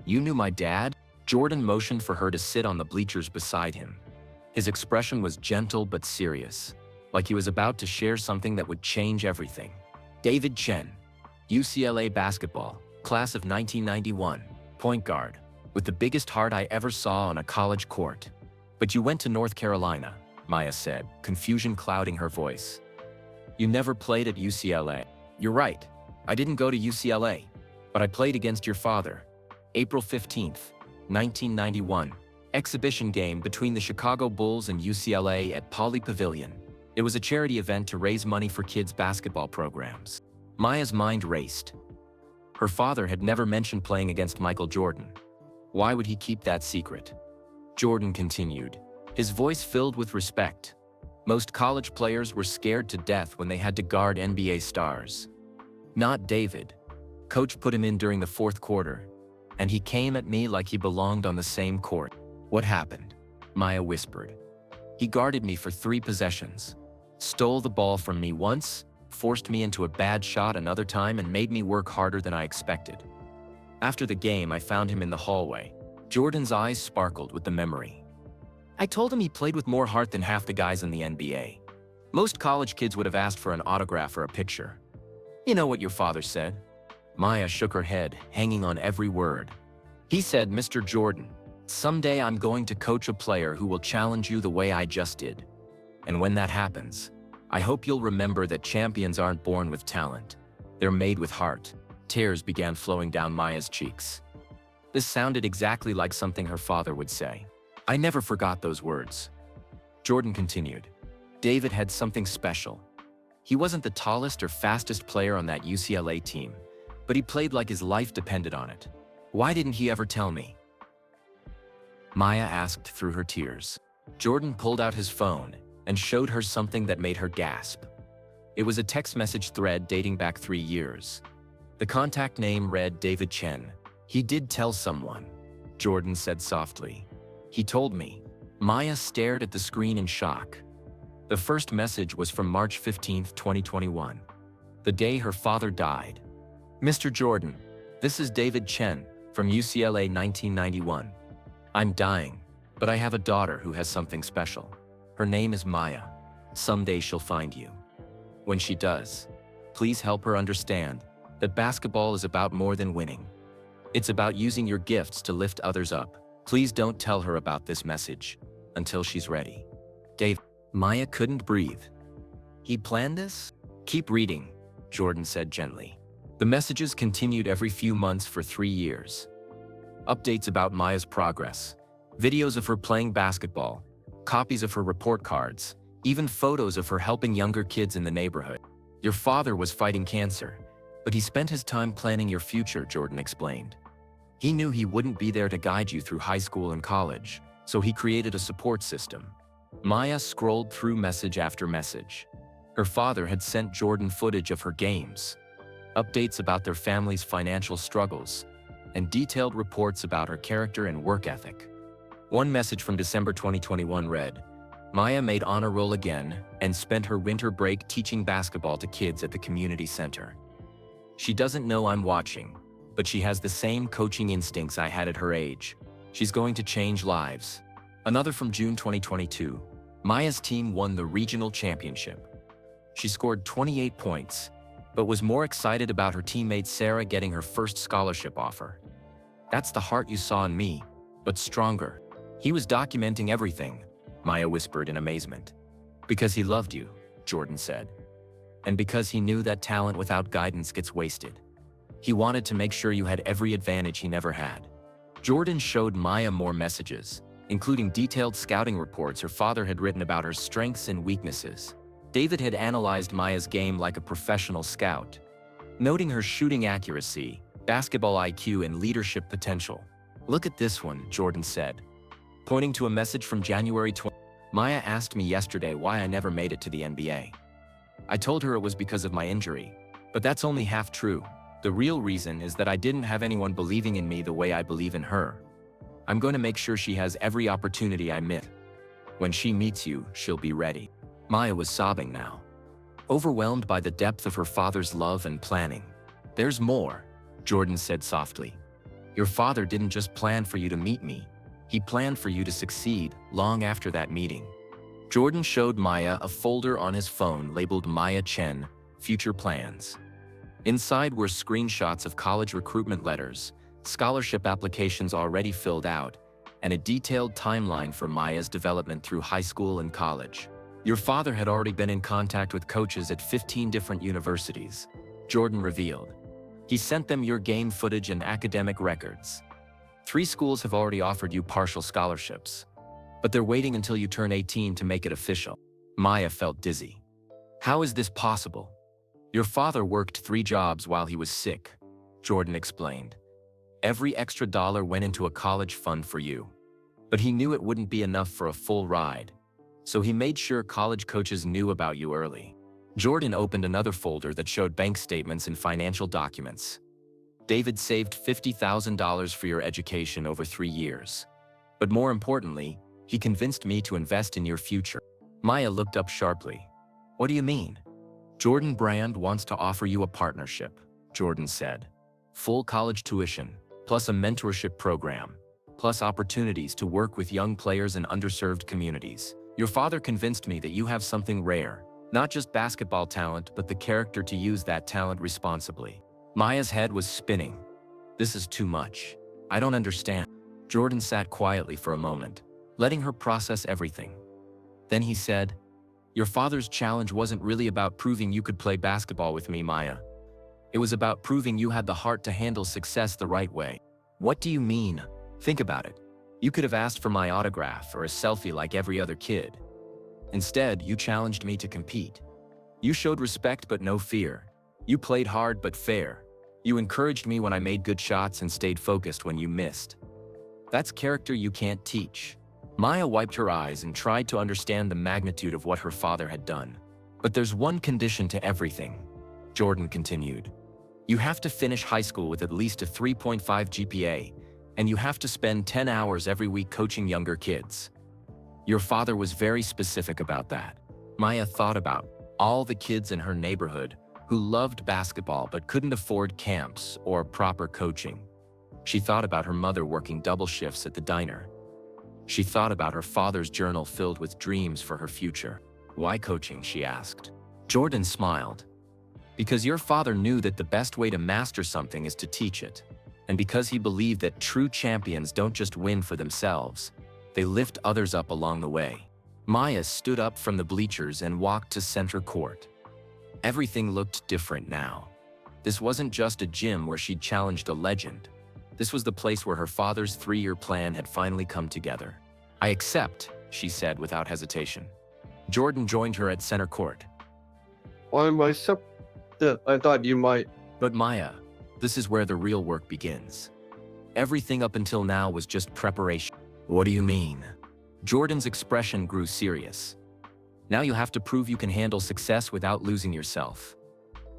"You knew my dad?" Jordan motioned for her to sit on the bleachers beside him. His expression was gentle but serious, like he was about to share something that would change everything. "David Chen, UCLA basketball, class of 1991, point guard, with the biggest heart I ever saw on a college court. But you went to North Carolina," Maya said, confusion clouding her voice. "You never played at UCLA." "You're right. I didn't go to UCLA, but I played against your father. April 15th, 1991. Exhibition game between the Chicago Bulls and UCLA at Pauley Pavilion. It was a charity event to raise money for kids' basketball programs." Maya's mind raced. Her father had never mentioned playing against Michael Jordan. Why would he keep that secret? Jordan continued, his voice filled with respect. "Most college players were scared to death when they had to guard NBA stars. Not David. Coach put him in during the fourth quarter, and he came at me like he belonged on the same court." "What happened?" Maya whispered. "He guarded me for 3 possessions. Stole the ball from me once, forced me into a bad shot another time, and made me work harder than I expected. After the game, I found him in the hallway." Jordan's eyes sparkled with the memory. "I told him he played with more heart than half the guys in the NBA. Most college kids would have asked for an autograph or a picture. You know what your father said?" Maya shook her head, hanging on every word. "He said, 'Mr. Jordan, someday I'm going to coach a player who will challenge you the way I just did. And when that happens, I hope you'll remember that champions aren't born with talent. They're made with heart." Tears began flowing down Maya's cheeks. This sounded exactly like something her father would say. "I never forgot those words." Jordan continued. "David had something special. He wasn't the tallest or fastest player on that UCLA team, but he played like his life depended on it. Why didn't he ever tell me?" Maya asked through her tears. Jordan pulled out his phone and showed her something that made her gasp. It was a text message thread dating back 3 years. The contact name read David Chen. "He did tell someone," Jordan said softly. "He told me." Maya stared at the screen in shock. The first message was from March 15, 2021, the day her father died. "Mr. Jordan, this is David Chen from UCLA 1991. I'm dying, but I have a daughter who has something special. Her name is Maya. Someday she'll find you. When she does, please help her understand that basketball is about more than winning. It's about using your gifts to lift others up. Please don't tell her about this message until she's ready. Dave." Maya couldn't breathe. "He planned this?" "Keep reading," Jordan said gently. The messages continued every few months for 3 years. Updates about Maya's progress, videos of her playing basketball, copies of her report cards, even photos of her helping younger kids in the neighborhood. "Your father was fighting cancer, but he spent his time planning your future," Jordan explained. "He knew he wouldn't be there to guide you through high school and college, so he created a support system." Maya scrolled through message after message. Her father had sent Jordan footage of her games, updates about their family's financial struggles, and detailed reports about her character and work ethic. One message from December 2021 read, "Maya made honor roll again and spent her winter break teaching basketball to kids at the community center. She doesn't know I'm watching, but she has the same coaching instincts I had at her age. She's going to change lives." Another from June 2022, Maya's team won the regional championship. She scored 28 points, but was more excited about her teammate Sarah getting her first scholarship offer. "That's the heart you saw in me, but stronger." "He was documenting everything," Maya whispered in amazement. "Because he loved you," Jordan said. "And because he knew that talent without guidance gets wasted. He wanted to make sure you had every advantage he never had." Jordan showed Maya more messages, including detailed scouting reports her father had written about her strengths and weaknesses. David had analyzed Maya's game like a professional scout, noting her shooting accuracy, basketball IQ, and leadership potential. "Look at this one," Jordan said, pointing to a message from January 20. "Maya asked me yesterday why I never made it to the NBA. I told her it was because of my injury, but that's only half true. The real reason is that I didn't have anyone believing in me the way I believe in her. I'm going to make sure she has every opportunity I miss. When she meets you, she'll be ready." Maya was sobbing now, overwhelmed by the depth of her father's love and planning. "There's more," Jordan said softly. "Your father didn't just plan for you to meet me. He planned for you to succeed long after that meeting." Jordan showed Maya a folder on his phone labeled Maya Chen, Future Plans. Inside were screenshots of college recruitment letters, scholarship applications already filled out, and a detailed timeline for Maya's development through high school and college. "Your father had already been in contact with coaches at 15 different universities," Jordan revealed. "He sent them your game footage and academic records. 3 schools have already offered you partial scholarships, but they're waiting until you turn 18 to make it official." Maya felt dizzy. "How is this possible?" "Your father worked 3 jobs while he was sick," Jordan explained. "Every extra dollar went into a college fund for you. But he knew it wouldn't be enough for a full ride, so he made sure college coaches knew about you early." Jordan opened another folder that showed bank statements and financial documents. "David saved $50,000 for your education over 3 years. But more importantly, he convinced me to invest in your future." Maya looked up sharply. "What do you mean?" "Jordan Brand wants to offer you a partnership," Jordan said. "Full college tuition, plus a mentorship program, plus opportunities to work with young players in underserved communities. Your father convinced me that you have something rare, not just basketball talent, but the character to use that talent responsibly." Maya's head was spinning. "This is too much. I don't understand." Jordan sat quietly for a moment, letting her process everything. Then he said, "Your father's challenge wasn't really about proving you could play basketball with me, Maya. It was about proving you had the heart to handle success the right way." "What do you mean?" "Think about it. You could have asked for my autograph or a selfie like every other kid. Instead, you challenged me to compete. You showed respect but no fear. You played hard but fair. You encouraged me when I made good shots and stayed focused when you missed. That's character you can't teach." Maya wiped her eyes and tried to understand the magnitude of what her father had done. But there's one condition to everything, Jordan continued. You have to finish high school with at least a 3.5 GPA, and you have to spend 10 hours every week coaching younger kids. Your father was very specific about that. Maya thought about all the kids in her neighborhood who loved basketball but couldn't afford camps or proper coaching. She thought about her mother working double shifts at the diner. She thought about her father's journal filled with dreams for her future. Why coaching, she asked. Jordan smiled. Because your father knew that the best way to master something is to teach it. And because he believed that true champions don't just win for themselves, they lift others up along the way. Maya stood up from the bleachers and walked to center court. Everything looked different now. This wasn't just a gym where she'd challenged a legend. This was the place where her father's 3-year plan had finally come together. I accept, she said without hesitation. Jordan joined her at center court. I myself, I thought you might. But Maya, this is where the real work begins. Everything up until now was just preparation. What do you mean? Jordan's expression grew serious. Now you have to prove you can handle success without losing yourself.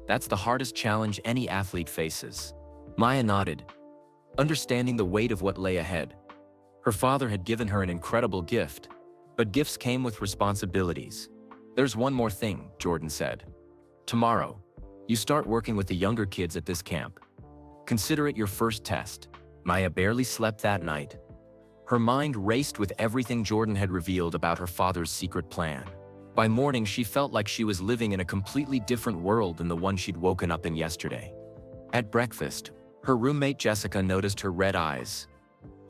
That's the hardest challenge any athlete faces. Maya nodded, understanding the weight of what lay ahead. Her father had given her an incredible gift, but gifts came with responsibilities. There's one more thing, Jordan said. Tomorrow, you start working with the younger kids at this camp. Consider it your first test. Maya barely slept that night. Her mind raced with everything Jordan had revealed about her father's secret plan. By morning, she felt like she was living in a completely different world than the one she'd woken up in yesterday. At breakfast, her roommate Jessica noticed her red eyes.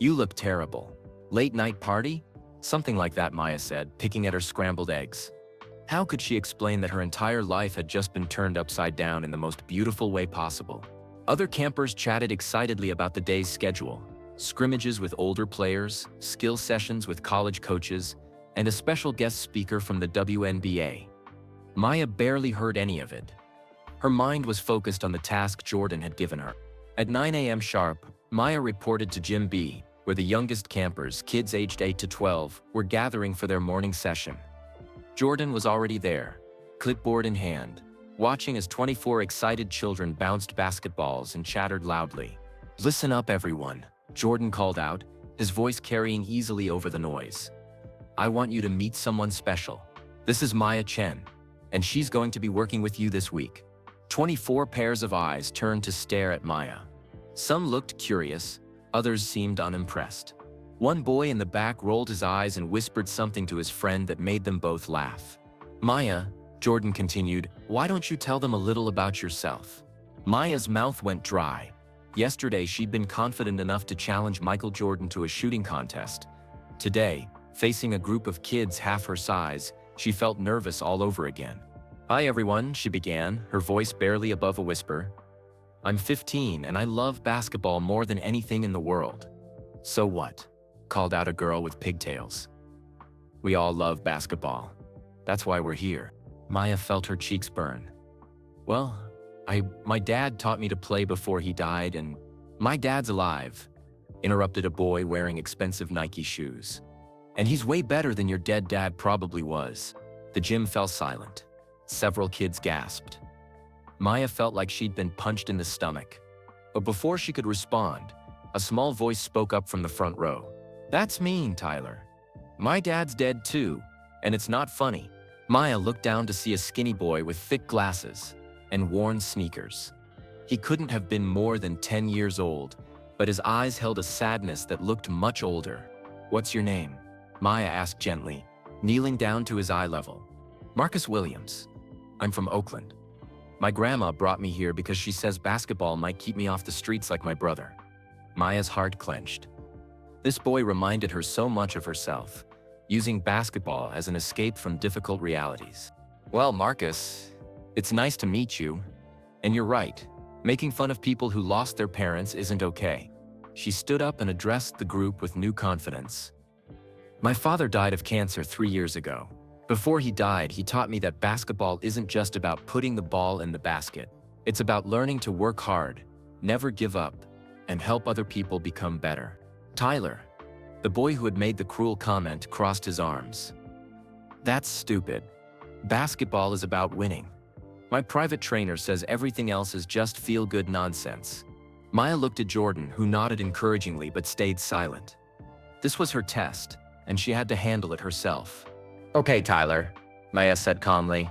You look terrible. Late night party? Something like that, Maya said, picking at her scrambled eggs. How could she explain that her entire life had just been turned upside down in the most beautiful way possible? Other campers chatted excitedly about the day's schedule. Scrimmages with older players, skill sessions with college coaches, and a special guest speaker from the WNBA. Maya barely heard any of it. Her mind was focused on the task Jordan had given her. At 9 a.m. sharp, Maya reported to Gym B, where the youngest campers, kids aged 8 to 12, were gathering for their morning session. Jordan was already there, clipboard in hand, watching as 24 excited children bounced basketballs and chattered loudly. Listen up, everyone, Jordan called out, his voice carrying easily over the noise. I want you to meet someone special. This is Maya Chen, and she's going to be working with you this week. 24 pairs of eyes turned to stare at Maya. Some looked curious, others seemed unimpressed. One boy in the back rolled his eyes and whispered something to his friend that made them both laugh. Maya, Jordan continued, why don't you tell them a little about yourself? Maya's mouth went dry. Yesterday, she'd been confident enough to challenge Michael Jordan to a shooting contest. Today, facing a group of kids half her size, she felt nervous all over again. Hi everyone, she began, her voice barely above a whisper. I'm 15 and I love basketball more than anything in the world. So what? Called out a girl with pigtails. We all love basketball. That's why we're here. Maya felt her cheeks burn. Well, my dad taught me to play before he died, and my dad's alive, interrupted a boy wearing expensive Nike shoes. And he's way better than your dead dad probably was. The gym fell silent. Several kids gasped. Maya felt like she'd been punched in the stomach. But before she could respond, a small voice spoke up from the front row. That's mean, Tyler. My dad's dead too, and it's not funny. Maya looked down to see a skinny boy with thick glasses and worn sneakers. He couldn't have been more than 10 years old, but his eyes held a sadness that looked much older. What's your name? Maya asked gently, kneeling down to his eye level. Marcus Williams. I'm from Oakland. My grandma brought me here because she says basketball might keep me off the streets like my brother. Maya's heart clenched. This boy reminded her so much of herself, using basketball as an escape from difficult realities. Well, Marcus, it's nice to meet you. And you're right, making fun of people who lost their parents isn't okay. She stood up and addressed the group with new confidence. My father died of cancer 3 years ago. Before he died, he taught me that basketball isn't just about putting the ball in the basket. It's about learning to work hard, never give up, and help other people become better. Tyler, the boy who had made the cruel comment, crossed his arms. That's stupid. Basketball is about winning. My private trainer says everything else is just feel-good nonsense. Maya looked at Jordan, who nodded encouragingly but stayed silent. This was her test, and she had to handle it herself. "Okay, Tyler," Maya said calmly.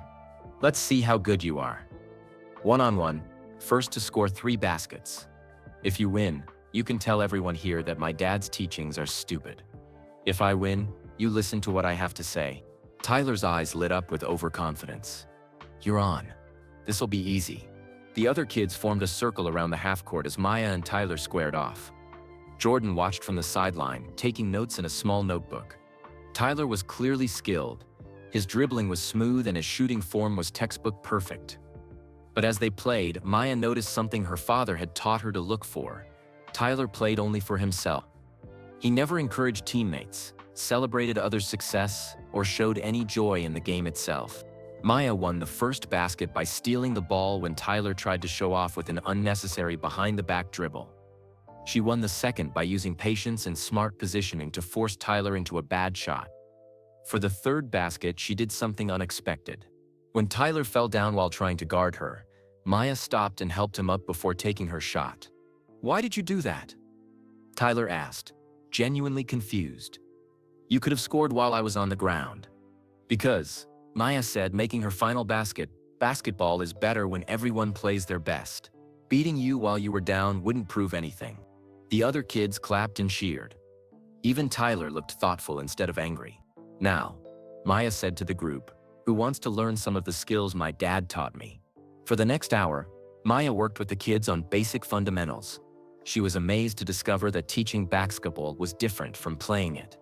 "Let's see how good you are. One-on-one, first to score 3 baskets. If you win, you can tell everyone here that my dad's teachings are stupid. If I win, you listen to what I have to say." Tyler's eyes lit up with overconfidence. "You're on. This'll be easy." The other kids formed a circle around the half-court as Maya and Tyler squared off. Jordan watched from the sideline, taking notes in a small notebook. Tyler was clearly skilled. His dribbling was smooth and his shooting form was textbook perfect. But as they played, Maya noticed something her father had taught her to look for. Tyler played only for himself. He never encouraged teammates, celebrated others' success, or showed any joy in the game itself. Maya won the first basket by stealing the ball when Tyler tried to show off with an unnecessary behind-the-back dribble. She won the second by using patience and smart positioning to force Tyler into a bad shot. For the third basket, she did something unexpected. When Tyler fell down while trying to guard her, Maya stopped and helped him up before taking her shot. "Why did you do that?" Tyler asked, genuinely confused. "You could have scored while I was on the ground." "Because," Maya said, making her final basket, "basketball is better when everyone plays their best. Beating you while you were down wouldn't prove anything." The other kids clapped and cheered. Even Tyler looked thoughtful instead of angry. "Now," Maya said to the group, "who wants to learn some of the skills my dad taught me?" For the next hour, Maya worked with the kids on basic fundamentals. She was amazed to discover that teaching basketball was different from playing it.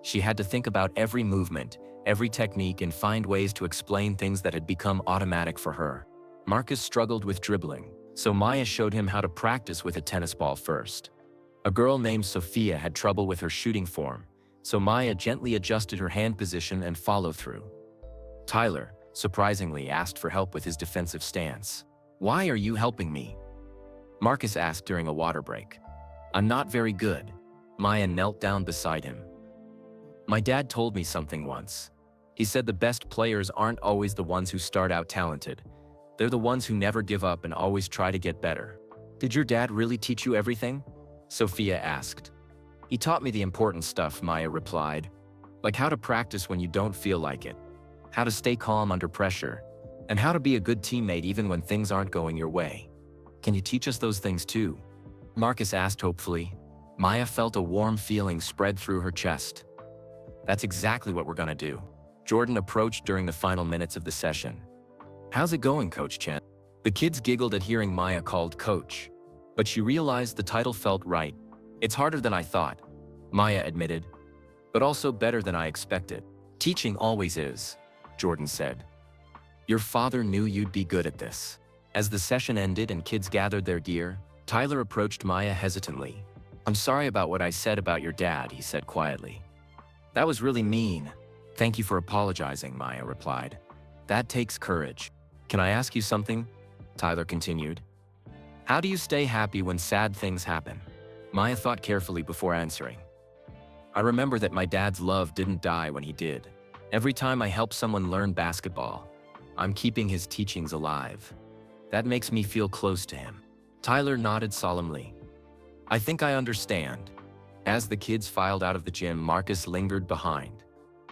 She had to think about every movement, every technique, and find ways to explain things that had become automatic for her. Marcus struggled with dribbling, so Maya showed him how to practice with a tennis ball first. A girl named Sophia had trouble with her shooting form, so Maya gently adjusted her hand position and follow-through. Tyler, surprisingly, asked for help with his defensive stance. "Why are you helping me?" Marcus asked during a water break. "I'm not very good." Maya knelt down beside him. "My dad told me something once. He said the best players aren't always the ones who start out talented. They're the ones who never give up and always try to get better." "Did your dad really teach you everything?" Sophia asked. "He taught me the important stuff," Maya replied. "Like how to practice when you don't feel like it, how to stay calm under pressure, and how to be a good teammate even when things aren't going your way. Can you teach us those things too?" Marcus asked hopefully. Maya felt a warm feeling spread through her chest. "That's exactly what we're gonna do." Jordan approached during the final minutes of the session. "How's it going, Coach Chen?" The kids giggled at hearing Maya called Coach, but she realized the title felt right. "It's harder than I thought," Maya admitted, "but also better than I expected." "Teaching always is," Jordan said. "Your father knew you'd be good at this." As the session ended and kids gathered their gear, Tyler approached Maya hesitantly. "I'm sorry about what I said about your dad," he said quietly. "That was really mean." "Thank you for apologizing," Maya replied. "That takes courage." "Can I ask you something?" Tyler continued. "How do you stay happy when sad things happen?" Maya thought carefully before answering. "I remember that my dad's love didn't die when he did. Every time I help someone learn basketball, I'm keeping his teachings alive. That makes me feel close to him." Tyler nodded solemnly. "I think I understand." As the kids filed out of the gym, Marcus lingered behind.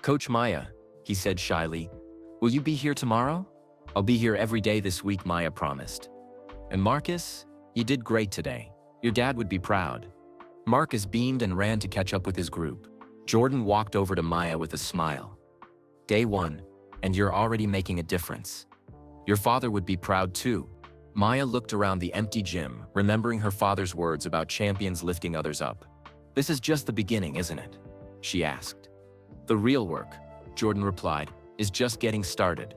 "Coach Maya," he said shyly, "will you be here tomorrow?" "I'll be here every day this week," Maya promised. "And Marcus, you did great today. Your dad would be proud." Marcus beamed and ran to catch up with his group. Jordan walked over to Maya with a smile. "Day 1, and you're already making a difference. Your father would be proud too." Maya looked around the empty gym, remembering her father's words about champions lifting others up. "This is just the beginning, isn't it?" she asked. "The real work," Jordan replied, "is just getting started."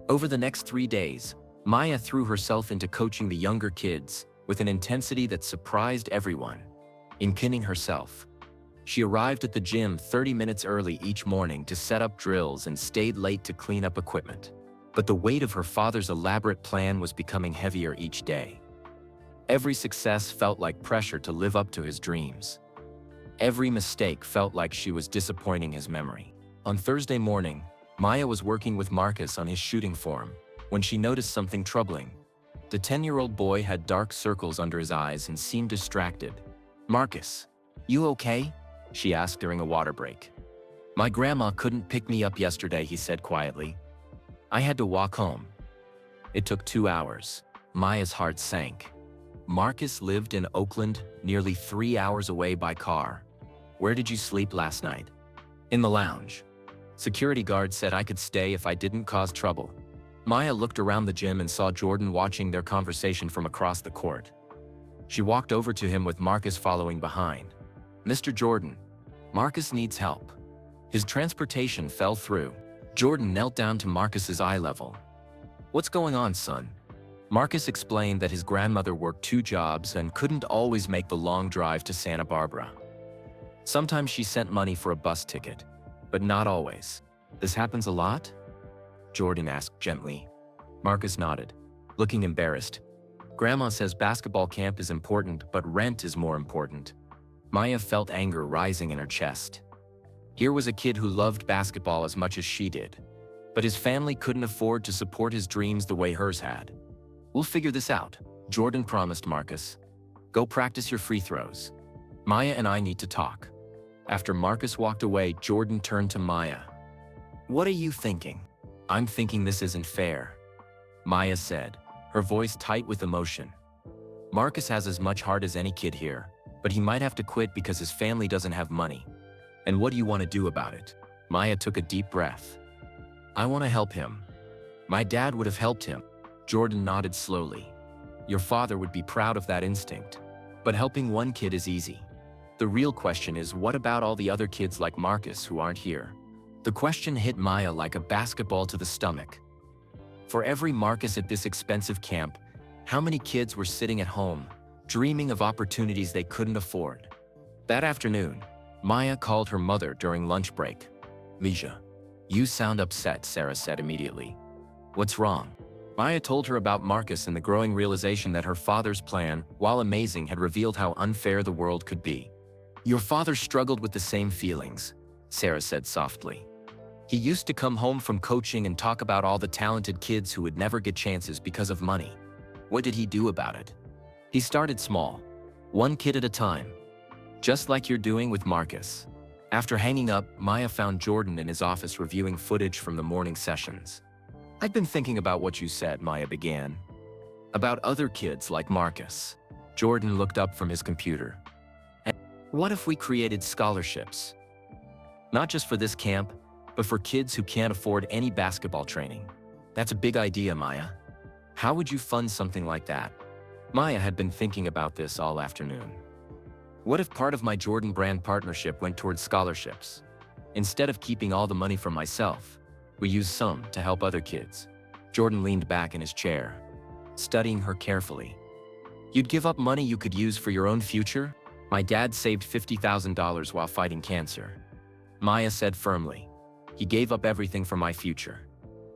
Over the next 3 days, Maya threw herself into coaching the younger kids with an intensity that surprised everyone, including herself. She arrived at the gym 30 minutes early each morning to set up drills and stayed late to clean up equipment. But the weight of her father's elaborate plan was becoming heavier each day. Every success felt like pressure to live up to his dreams. Every mistake felt like she was disappointing his memory. On Thursday morning, Maya was working with Marcus on his shooting form when she noticed something troubling. The 10-year-old boy had dark circles under his eyes and seemed distracted. "Marcus, you okay?" she asked during a water break. "My grandma couldn't pick me up yesterday," he said quietly. "I had to walk home." It took 2 hours. Maya's heart sank. Marcus lived in Oakland, nearly 3 hours away by car. "Where did you sleep last night?" "In the lounge. Security guard said I could stay if I didn't cause trouble." Maya looked around the gym and saw Jordan watching their conversation from across the court. She walked over to him with Marcus following behind. "Mr. Jordan, Marcus needs help. His transportation fell through." Jordan knelt down to Marcus's eye level. "What's going on, son?" Marcus explained that his grandmother worked 2 jobs and couldn't always make the long drive to Santa Barbara. Sometimes she sent money for a bus ticket, but not always. "This happens a lot?" Jordan asked gently. Marcus nodded, looking embarrassed. "Grandma says basketball camp is important, but rent is more important." Maya felt anger rising in her chest. Here was a kid who loved basketball as much as she did, but his family couldn't afford to support his dreams the way hers had. "We'll figure this out," Jordan promised Marcus. "Go practice your free throws. Maya and I need to talk." After Marcus walked away, Jordan turned to Maya. "What are you thinking?" "I'm thinking this isn't fair," Maya said, her voice tight with emotion. "Marcus has as much heart as any kid here, but he might have to quit because his family doesn't have money. And what do you want to do about it?" Maya took a deep breath. "I want to help him. My dad would have helped him." Jordan nodded slowly. "Your father would be proud of that instinct. But helping one kid is easy. The real question is, what about all the other kids like Marcus who aren't here?" The question hit Maya like a basketball to the stomach. For every Marcus at this expensive camp, how many kids were sitting at home, dreaming of opportunities they couldn't afford? That afternoon, Maya called her mother during lunch break. "Misha, you sound upset," Sarah said immediately. "What's wrong?" Maya told her about Marcus and the growing realization that her father's plan, while amazing, had revealed how unfair the world could be. "Your father struggled with the same feelings," Sarah said softly. "He used to come home from coaching and talk about all the talented kids who would never get chances because of money. What did he do about it? He started small, one kid at a time, just like you're doing with Marcus." After hanging up, Maya found Jordan in his office reviewing footage from the morning sessions. "I've been thinking about what you said," Maya began. "About other kids like Marcus." Jordan looked up from his computer. "And what if we created scholarships? Not just for this camp, but for kids who can't afford any basketball training." "That's a big idea, Maya. How would you fund something like that?" Maya had been thinking about this all afternoon. "What if part of my Jordan brand partnership went towards scholarships? Instead of keeping all the money for myself, we use some to help other kids." Jordan leaned back in his chair, studying her carefully. "You'd give up money you could use for your own future?" "My dad saved $50,000 while fighting cancer," Maya said firmly. "He gave up everything for my future.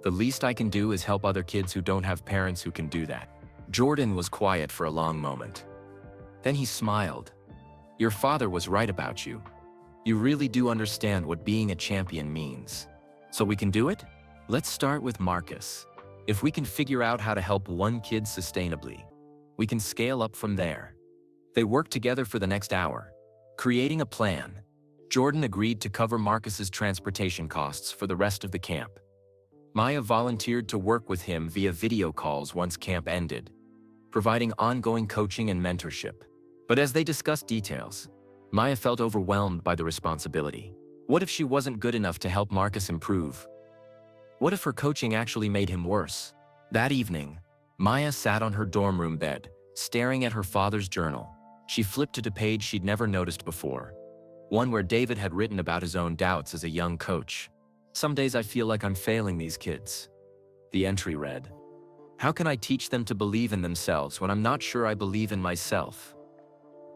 The least I can do is help other kids who don't have parents who can do that." Jordan was quiet for a long moment. Then he smiled. "Your father was right about you. You really do understand what being a champion means. So we can do it? Let's start with Marcus. If we can figure out how to help one kid sustainably, we can scale up from there." They worked together for the next hour, creating a plan. Jordan agreed to cover Marcus's transportation costs for the rest of the camp. Maya volunteered to work with him via video calls once camp ended, providing ongoing coaching and mentorship. But as they discussed details, Maya felt overwhelmed by the responsibility. What if she wasn't good enough to help Marcus improve? What if her coaching actually made him worse? That evening, Maya sat on her dorm room bed, staring at her father's journal. She flipped to a page she'd never noticed before, one where David had written about his own doubts as a young coach. "Some days I feel like I'm failing these kids," the entry read. "How can I teach them to believe in themselves when I'm not sure I believe in myself?"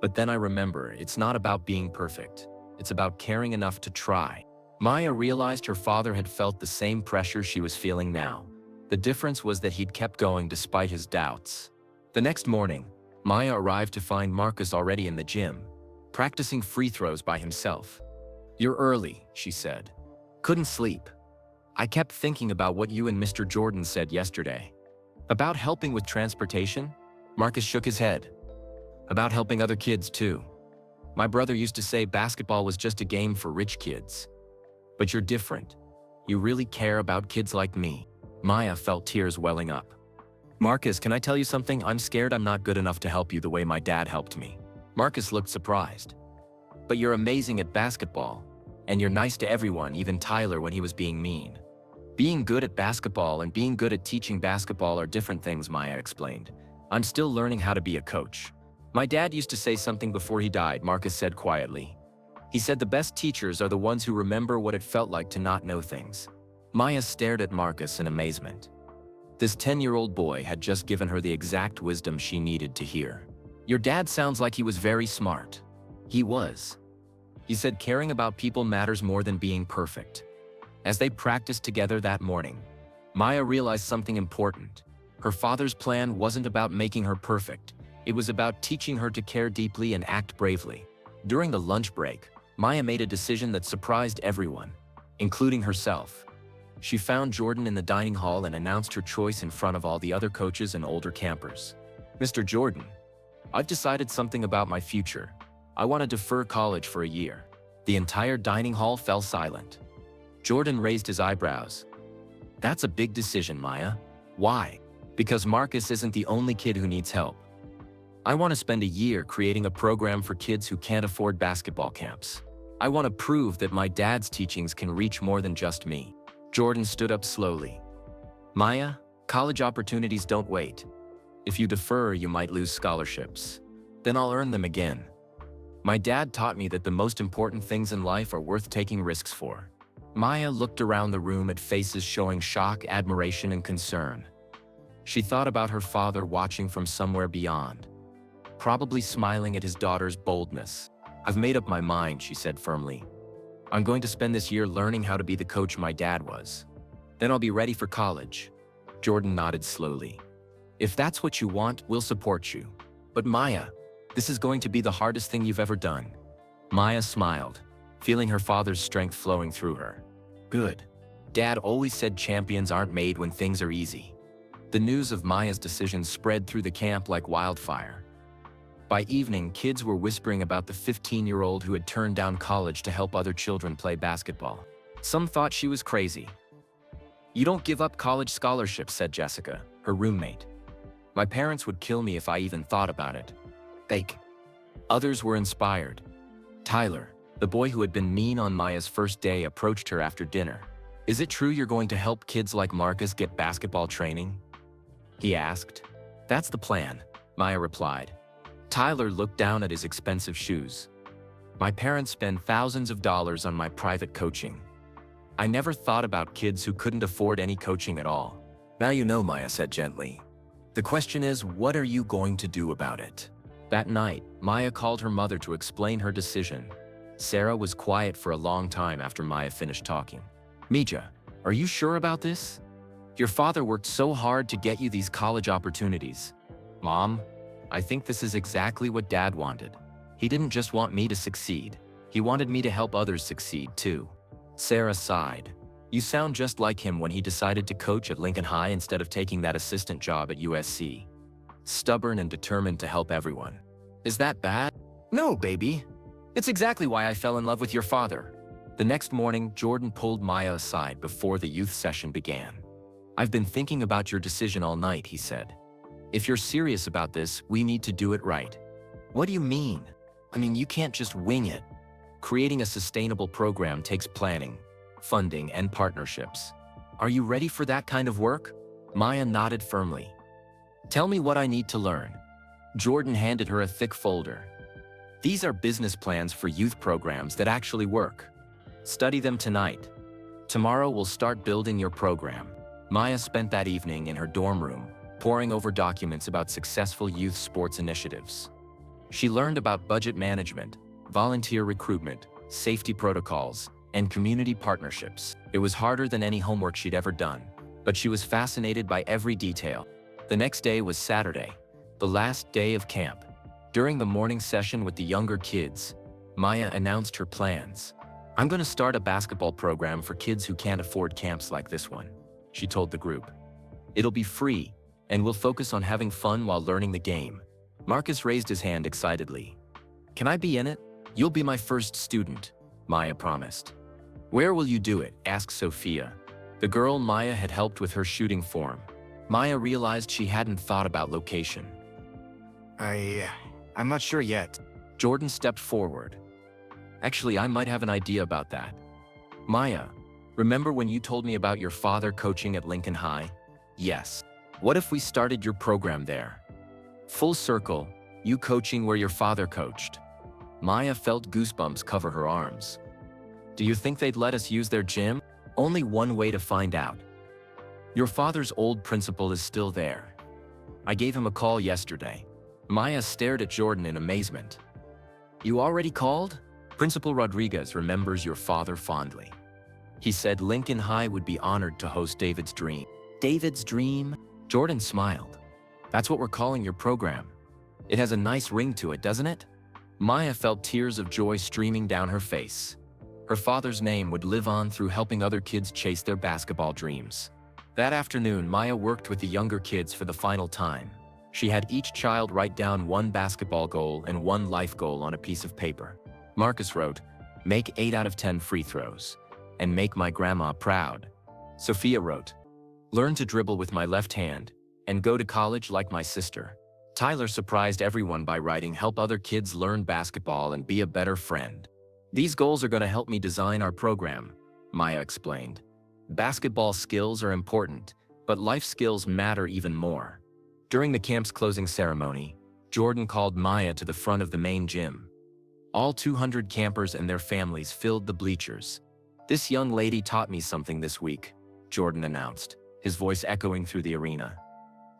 But then I remember, it's not about being perfect. It's about caring enough to try. Maya realized her father had felt the same pressure she was feeling now. The difference was that he'd kept going despite his doubts. The next morning, Maya arrived to find Marcus already in the gym, practicing free throws by himself. "You're early," she said. "Couldn't sleep." I kept thinking about what you and Mr. Jordan said yesterday. About helping with transportation? Marcus shook his head. About helping other kids too. My brother used to say basketball was just a game for rich kids. But you're different. You really care about kids like me. Maya felt tears welling up. Marcus, can I tell you something? I'm scared I'm not good enough to help you the way my dad helped me. Marcus looked surprised. But you're amazing at basketball. And you're nice to everyone, even Tyler when he was being mean. Being good at basketball and being good at teaching basketball are different things, Maya explained. I'm still learning how to be a coach. My dad used to say something before he died, Marcus said quietly. He said the best teachers are the ones who remember what it felt like to not know things. Maya stared at Marcus in amazement. This 10-year-old boy had just given her the exact wisdom she needed to hear. Your dad sounds like he was very smart. He was. He said caring about people matters more than being perfect. As they practiced together that morning, Maya realized something important. Her father's plan wasn't about making her perfect. It was about teaching her to care deeply and act bravely. During the lunch break, Maya made a decision that surprised everyone, including herself. She found Jordan in the dining hall and announced her choice in front of all the other coaches and older campers. Mr. Jordan, I've decided something about my future. I want to defer college for a year. The entire dining hall fell silent. Jordan raised his eyebrows. That's a big decision, Maya. Why? Because Marcus isn't the only kid who needs help. I want to spend a year creating a program for kids who can't afford basketball camps. I want to prove that my dad's teachings can reach more than just me. Jordan stood up slowly. Maya, college opportunities don't wait. If you defer, you might lose scholarships. Then I'll earn them again. My dad taught me that the most important things in life are worth taking risks for. Maya looked around the room at faces showing shock, admiration, and concern. She thought about her father watching from somewhere beyond, probably smiling at his daughter's boldness. I've made up my mind, she said firmly. I'm going to spend this year learning how to be the coach my dad was. Then I'll be ready for college. Jordan nodded slowly. If that's what you want, we'll support you. But Maya, this is going to be the hardest thing you've ever done. Maya smiled, feeling her father's strength flowing through her. Good. Dad always said champions aren't made when things are easy. The news of Maya's decision spread through the camp like wildfire. By evening, kids were whispering about the 15-year-old who had turned down college to help other children play basketball. Some thought she was crazy. You don't give up college scholarships, said Jessica, her roommate. My parents would kill me if I even thought about it. Fake. Others were inspired. Tyler, the boy who had been mean on Maya's first day, approached her after dinner. Is it true you're going to help kids like Marcus get basketball training? He asked. That's the plan, Maya replied. Tyler looked down at his expensive shoes. My parents spend thousands of dollars on my private coaching. I never thought about kids who couldn't afford any coaching at all. Now you know, Maya said gently. The question is, what are you going to do about it? That night, Maya called her mother to explain her decision. Sarah was quiet for a long time after Maya finished talking. Mija, are you sure about this? Your father worked so hard to get you these college opportunities. Mom, I think this is exactly what Dad wanted. He didn't just want me to succeed. He wanted me to help others succeed too. Sarah sighed. You sound just like him when he decided to coach at Lincoln High instead of taking that assistant job at USC. Stubborn and determined to help everyone. Is that bad? No, baby. It's exactly why I fell in love with your father. The next morning, Jordan pulled Maya aside before the youth session began. I've been thinking about your decision all night, he said. If you're serious about this, we need to do it right. What do you mean? I mean, you can't just wing it. Creating a sustainable program takes planning, funding, and partnerships. Are you ready for that kind of work? Maya nodded firmly. Tell me what I need to learn. Jordan handed her a thick folder. These are business plans for youth programs that actually work. Study them tonight. Tomorrow we'll start building your program. Maya spent that evening in her dorm room, poring over documents about successful youth sports initiatives. She learned about budget management, volunteer recruitment, safety protocols, and community partnerships. It was harder than any homework she'd ever done, but she was fascinated by every detail. The next day was Saturday, the last day of camp. During the morning session with the younger kids, Maya announced her plans. I'm going to start a basketball program for kids who can't afford camps like this one, she told the group. It'll be free, and we'll focus on having fun while learning the game. Marcus raised his hand excitedly. Can I be in it? You'll be my first student, Maya promised. Where will you do it? Asked Sophia, the girl Maya had helped with her shooting form. Maya realized she hadn't thought about location. I'm not sure yet. Jordan stepped forward. Actually, I might have an idea about that. Maya, remember when you told me about your father coaching at Lincoln High? Yes. What if we started your program there? Full circle, you coaching where your father coached. Maya felt goosebumps cover her arms. Do you think they'd let us use their gym? Only one way to find out. Your father's old principal is still there. I gave him a call yesterday. Maya stared at Jordan in amazement. You already called? Principal Rodriguez remembers your father fondly. He said Lincoln High would be honored to host David's Dream. David's Dream? Jordan smiled. That's what we're calling your program. It has a nice ring to it, doesn't it? Maya felt tears of joy streaming down her face. Her father's name would live on through helping other kids chase their basketball dreams. That afternoon, Maya worked with the younger kids for the final time. She had each child write down one basketball goal and one life goal on a piece of paper. Marcus wrote, "Make 8 out of 10 free throws, and make my grandma proud." Sophia wrote, "Learn to dribble with my left hand, and go to college like my sister." Tyler surprised everyone by writing, "Help other kids learn basketball and be a better friend." These goals are going to help me design our program, Maya explained. Basketball skills are important, but life skills matter even more. During the camp's closing ceremony, Jordan called Maya to the front of the main gym. All 200 campers and their families filled the bleachers. "This young lady taught me something this week," Jordan announced, his voice echoing through the arena.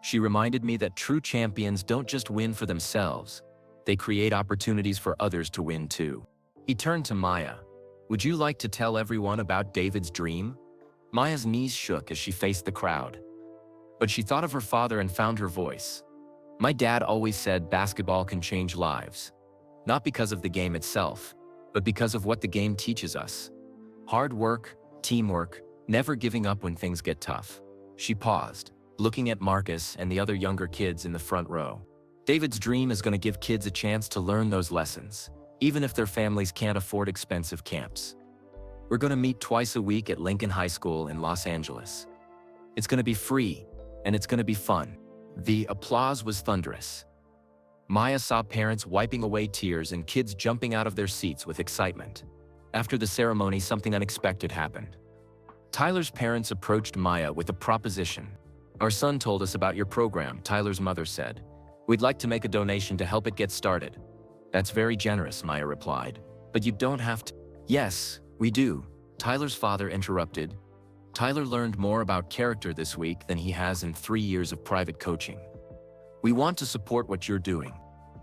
"She reminded me that true champions don't just win for themselves, they create opportunities for others to win too." He turned to Maya. "Would you like to tell everyone about David's dream?" Maya's knees shook as she faced the crowd. But she thought of her father and found her voice. "My dad always said basketball can change lives. Not because of the game itself, but because of what the game teaches us. Hard work, teamwork, never giving up when things get tough." She paused, looking at Marcus and the other younger kids in the front row. David's dream is going to give kids a chance to learn those lessons, even if their families can't afford expensive camps. "We're going to meet twice a week at Lincoln High School in Los Angeles. It's going to be free, and it's going to be fun." The applause was thunderous. Maya saw parents wiping away tears and kids jumping out of their seats with excitement. After the ceremony, something unexpected happened. Tyler's parents approached Maya with a proposition. "Our son told us about your program," Tyler's mother said. "We'd like to make a donation to help it get started." "That's very generous," Maya replied. "But you don't have to." "Yes, we do," Tyler's father interrupted. "Tyler learned more about character this week than he has in 3 years of private coaching. We want to support what you're doing."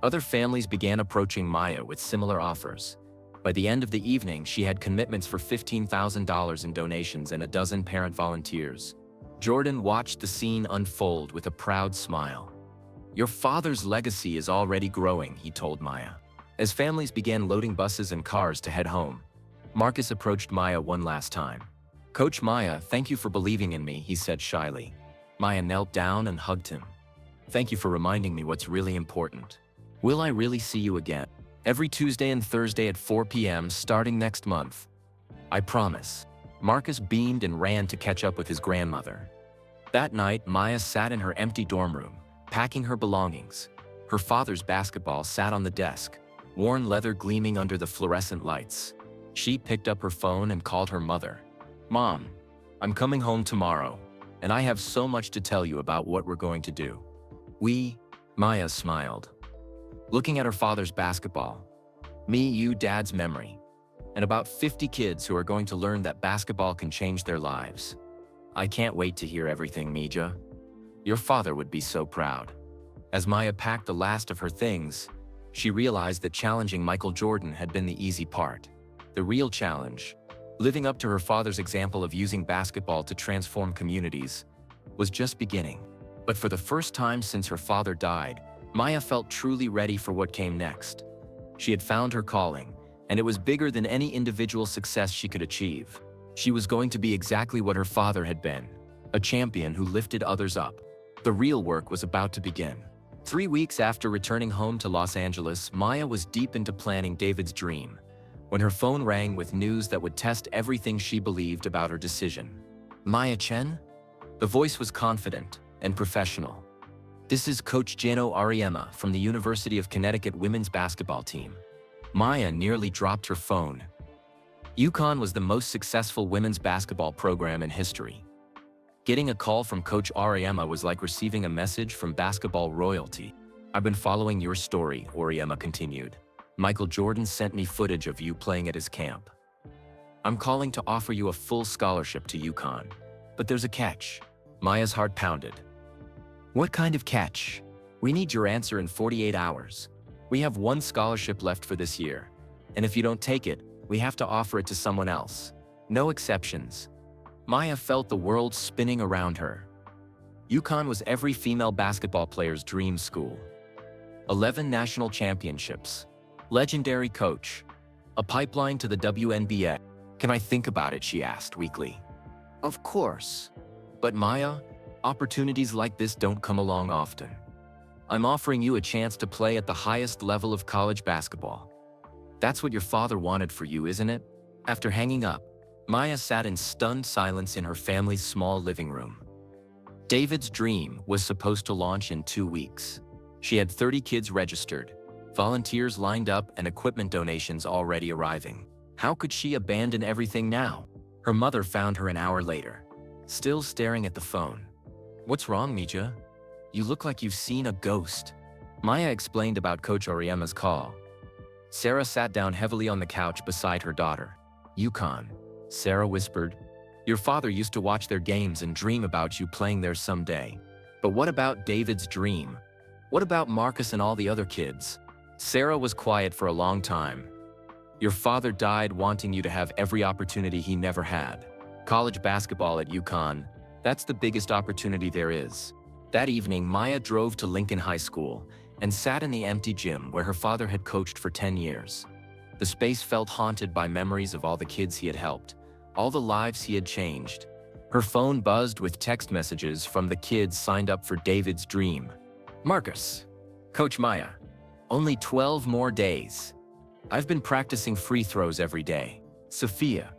Other families began approaching Maya with similar offers. By the end of the evening, she had commitments for $15,000 in donations and a dozen parent volunteers. Jordan watched the scene unfold with a proud smile. "Your father's legacy is already growing," he told Maya. As families began loading buses and cars to head home, Marcus approached Maya one last time. "Coach Maya, thank you for believing in me," he said shyly. Maya knelt down and hugged him. "Thank you for reminding me what's really important. Will I really see you again? Every Tuesday and Thursday at 4 p.m. starting next month." "I promise." Marcus beamed and ran to catch up with his grandmother. That night, Maya sat in her empty dorm room, packing her belongings. Her father's basketball sat on the desk, worn leather gleaming under the fluorescent lights. She picked up her phone and called her mother. "Mom, I'm coming home tomorrow, and I have so much to tell you about what we're going to do." Maya smiled, looking at her father's basketball. "Me, you, Dad's memory, and about 50 kids who are going to learn that basketball can change their lives. I can't wait to hear everything, Mija. Your father would be so proud." As Maya packed the last of her things, she realized that challenging Michael Jordan had been the easy part. The real challenge, living up to her father's example of using basketball to transform communities, was just beginning. But for the first time since her father died, Maya felt truly ready for what came next. She had found her calling, And it was bigger than any individual success she could achieve. She was going to be exactly what her father had been, a champion who lifted others up. The real work was about to begin. 3 weeks after returning home to Los Angeles, Maya was deep into planning David's dream, when her phone rang with news that would test everything she believed about her decision. Maya Chen? The voice was confident and professional. This is Coach Jano Ariema from the University of Connecticut women's basketball team. Maya nearly dropped her phone. UConn was the most successful women's basketball program in history. Getting a call from Coach Ariema was like receiving a message from basketball royalty. I've been following your story, Ariema continued. Michael Jordan sent me footage of you playing at his camp. I'm calling to offer you a full scholarship to UConn. But there's a catch. Maya's heart pounded. What kind of catch? We need your answer in 48 hours. We have one scholarship left for this year. And if you don't take it, we have to offer it to someone else. No exceptions. Maya felt the world spinning around her. UConn was every female basketball player's dream school. 11 national championships. Legendary coach. A pipeline to the WNBA. Can I think about it, she asked weakly. Of course. But Maya, opportunities like this don't come along often. I'm offering you a chance to play at the highest level of college basketball. That's what your father wanted for you, isn't it? After hanging up, Maya sat in stunned silence in her family's small living room. David's dream was supposed to launch in 2 weeks. She had 30 kids registered, volunteers lined up, and equipment donations already arriving. How could she abandon everything now? Her mother found her an hour later, still staring at the phone. What's wrong, Mija? You look like you've seen a ghost. Maya explained about Coach Ariema's call. Sarah sat down heavily on the couch beside her daughter. UConn, Sarah whispered. Your father used to watch their games and dream about you playing there someday. But what about David's dream? What about Marcus and all the other kids? Sarah was quiet for a long time. Your father died wanting you to have every opportunity he never had. College basketball at UConn, that's the biggest opportunity there is. That evening, Maya drove to Lincoln High School and sat in the empty gym where her father had coached for 10 years. The space felt haunted by memories of all the kids he had helped, all the lives he had changed. Her phone buzzed with text messages from the kids signed up for David's dream. Marcus, Coach Maya, only 12 more days. I've been practicing free throws every day. Sophia,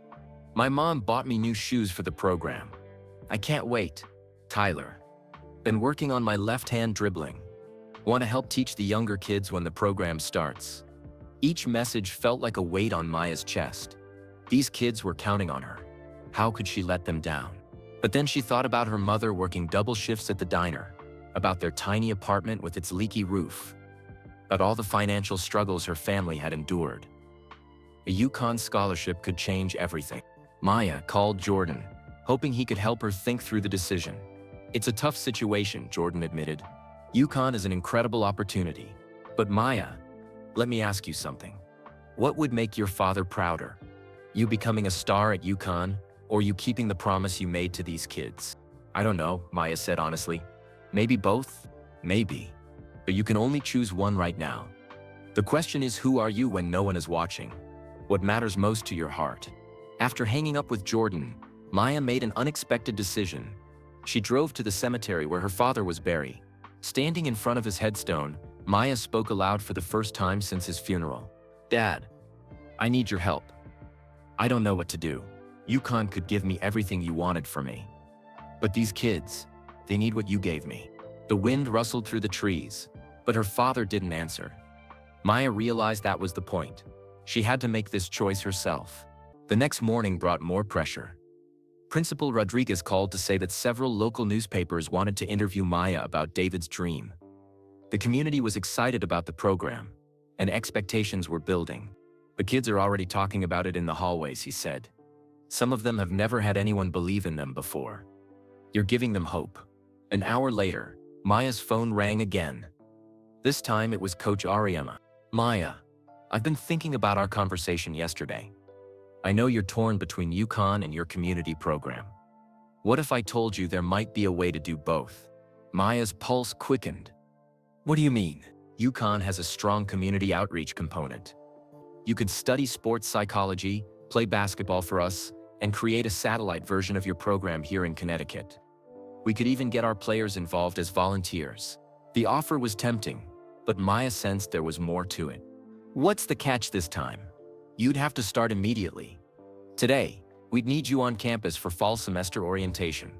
my mom bought me new shoes for the program. I can't wait. Tyler, been working on my left hand dribbling. Want to help teach the younger kids when the program starts. Each message felt like a weight on Maya's chest. These kids were counting on her. How could she let them down? But then she thought about her mother working double shifts at the diner, about their tiny apartment with its leaky roof, about all the financial struggles her family had endured. A UConn scholarship could change everything. Maya called Jordan, hoping he could help her think through the decision. It's a tough situation, Jordan admitted. UConn is an incredible opportunity. But Maya, let me ask you something. What would make your father prouder? You becoming a star at UConn, or you keeping the promise you made to these kids? I don't know, Maya said honestly. Maybe both? Maybe. But you can only choose one right now. The question is, who are you when no one is watching? What matters most to your heart? After hanging up with Jordan, Maya made an unexpected decision. She drove to the cemetery where her father was buried. Standing in front of his headstone, Maya spoke aloud for the first time since his funeral. Dad, I need your help. I don't know what to do. UConn could give me everything you wanted for me. But these kids, they need what you gave me. The wind rustled through the trees, but her father didn't answer. Maya realized that was the point. She had to make this choice herself. The next morning brought more pressure. Principal Rodriguez called to say that several local newspapers wanted to interview Maya about David's dream. The community was excited about the program, and expectations were building. The kids are already talking about it in the hallways, he said. Some of them have never had anyone believe in them before. You're giving them hope. An hour later, Maya's phone rang again. This time it was Coach Ariema. Maya, I've been thinking about our conversation yesterday. I know you're torn between UConn and your community program. What if I told you there might be a way to do both? Maya's pulse quickened. What do you mean? UConn has a strong community outreach component. You could study sports psychology, play basketball for us, and create a satellite version of your program here in Connecticut. We could even get our players involved as volunteers. The offer was tempting, but Maya sensed there was more to it. What's the catch this time? You'd have to start immediately. Today, we'd need you on campus for fall semester orientation,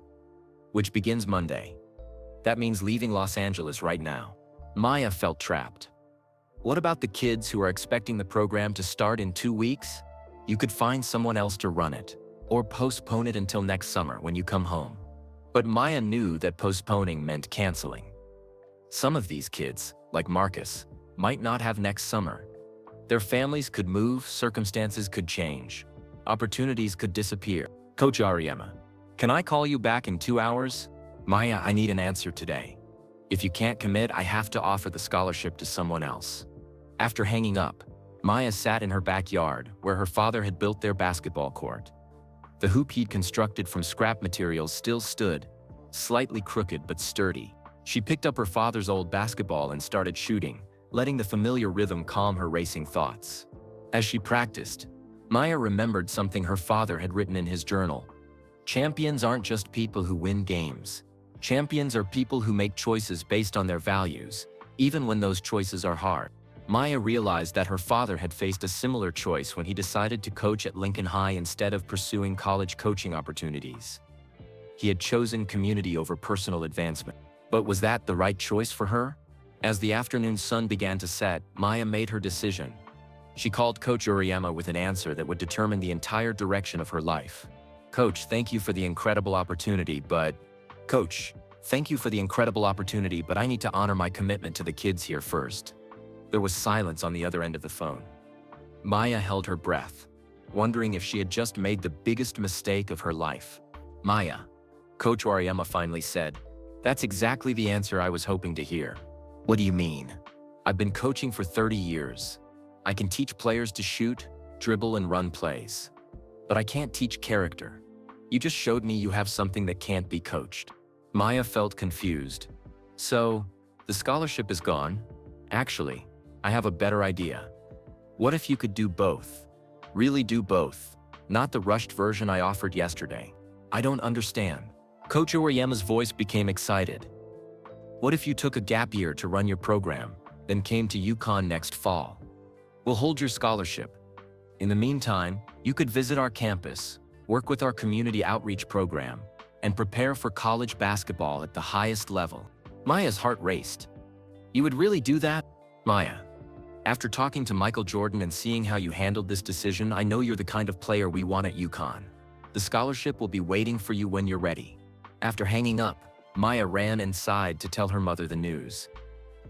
which begins Monday. That means leaving Los Angeles right now. Maya felt trapped. What about the kids who are expecting the program to start in 2 weeks? You could find someone else to run it, or postpone it until next summer when you come home. But Maya knew that postponing meant canceling. Some of these kids, like Marcus, might not have next summer. Their families could move, circumstances could change, opportunities could disappear. Coach Ariema, can I call you back in 2 hours? Maya, I need an answer today. If you can't commit, I have to offer the scholarship to someone else. After hanging up, Maya sat in her backyard where her father had built their basketball court. The hoop he'd constructed from scrap materials still stood, slightly crooked but sturdy. She picked up her father's old basketball and started shooting, letting the familiar rhythm calm her racing thoughts. As she practiced, Maya remembered something her father had written in his journal. Champions aren't just people who win games. Champions are people who make choices based on their values, even when those choices are hard. Maya realized that her father had faced a similar choice when he decided to coach at Lincoln High instead of pursuing college coaching opportunities. He had chosen community over personal advancement. But was that the right choice for her? As the afternoon sun began to set, Maya made her decision. She called Coach Uriema with an answer that would determine the entire direction of her life. Coach, thank you for the incredible opportunity, but... Coach, thank you for the incredible opportunity, but I need to honor my commitment to the kids here first. There was silence on the other end of the phone. Maya held her breath, wondering if she had just made the biggest mistake of her life. Maya, Coach Ariema finally said, that's exactly the answer I was hoping to hear. What do you mean? I've been coaching for 30 years. I can teach players to shoot, dribble, and run plays. But I can't teach character. You just showed me you have something that can't be coached. Maya felt confused. So, the scholarship is gone? Actually, I have a better idea. What if you could do both? Really do both, not the rushed version I offered yesterday. I don't understand. Coach Oriema's voice became excited. What if you took a gap year to run your program, then came to UConn next fall? We'll hold your scholarship. In the meantime, you could visit our campus, work with our community outreach program, and prepare for college basketball at the highest level. Maya's heart raced. You would really do that? Maya, after talking to Michael Jordan and seeing how you handled this decision, I know you're the kind of player we want at UConn. The scholarship will be waiting for you when you're ready. After hanging up, Maya ran inside to tell her mother the news.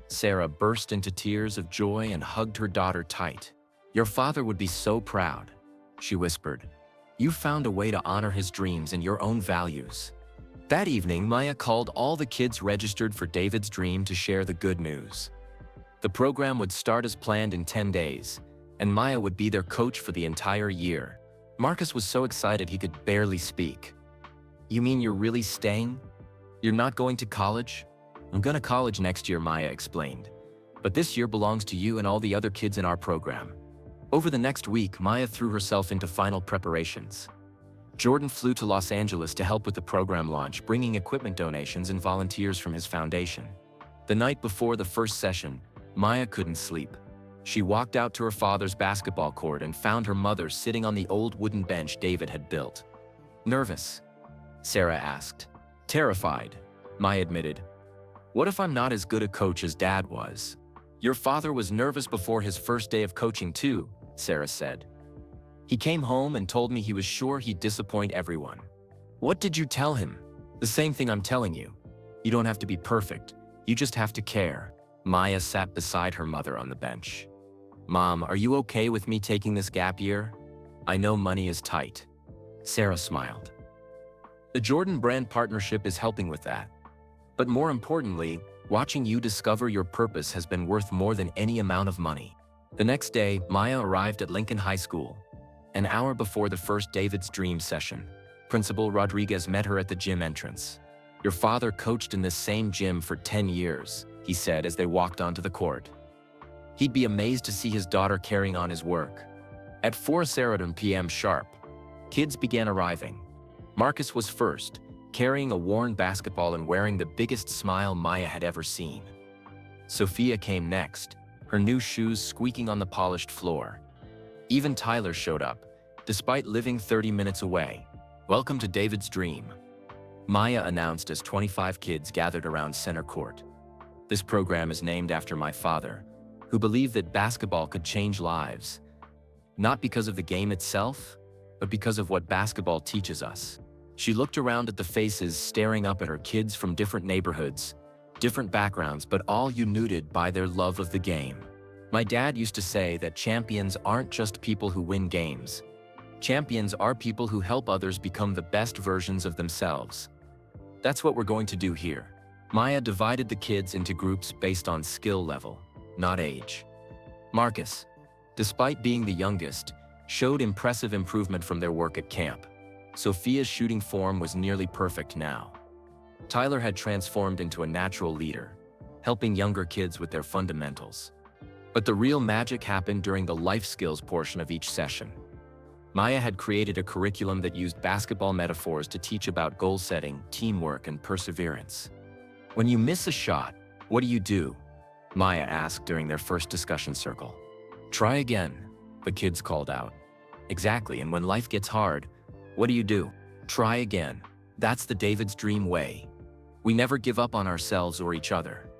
Sarah burst into tears of joy and hugged her daughter tight. Your father would be so proud, she whispered. You found a way to honor his dreams and your own values. That evening, Maya called all the kids registered for David's Dream to share the good news. The program would start as planned in 10 days, and Maya would be their coach for the entire year. Marcus was so excited he could barely speak. You mean you're really staying? You're not going to college? I'm going to college next year, Maya explained. But this year belongs to you and all the other kids in our program. Over the next week, Maya threw herself into final preparations. Jordan flew to Los Angeles to help with the program launch, bringing equipment donations and volunteers from his foundation. The night before the first session, Maya couldn't sleep. She walked out to her father's basketball court and found her mother sitting on the old wooden bench David had built. Nervous? Sarah asked. Terrified, Maya admitted. What if I'm not as good a coach as Dad was? Your father was nervous before his first day of coaching too, Sarah said. He came home and told me he was sure he'd disappoint everyone. What did you tell him? The same thing I'm telling you. You don't have to be perfect. You just have to care. Maya sat beside her mother on the bench. Mom, are you okay with me taking this gap year? I know money is tight. Sarah smiled. The Jordan Brand partnership is helping with that. But more importantly, watching you discover your purpose has been worth more than any amount of money. The next day, Maya arrived at Lincoln High School. An hour before the first David's Dream session, Principal Rodriguez met her at the gym entrance. Your father coached in this same gym for 10 years, he said as they walked onto the court. He'd be amazed to see his daughter carrying on his work. At 4:30 p.m. sharp, kids began arriving. Marcus was first, carrying a worn basketball and wearing the biggest smile Maya had ever seen. Sophia came next, her new shoes squeaking on the polished floor. Even Tyler showed up, despite living 30 minutes away. "Welcome to David's Dream," Maya announced as 25 kids gathered around center court. "This program is named after my father, who believed that basketball could change lives. Not because of the game itself, but because of what basketball teaches us." She looked around at the faces staring up at her, kids from different neighborhoods, different backgrounds, but all united by their love of the game. "My dad used to say that champions aren't just people who win games. Champions are people who help others become the best versions of themselves. That's what we're going to do here." Maya divided the kids into groups based on skill level, not age. Marcus, despite being the youngest, showed impressive improvement from their work at camp. Sophia's shooting form was nearly perfect now. Tyler had transformed into a natural leader, helping younger kids with their fundamentals. But the real magic happened during the life skills portion of each session. Maya had created a curriculum that used basketball metaphors to teach about goal setting, teamwork, and perseverance. "When you miss a shot, what do?" Maya asked during their first discussion circle. "Try again," the kids called out. "Exactly, and when life gets hard, what do? Try again. That's the David's Dream way. We never give up on ourselves or each other."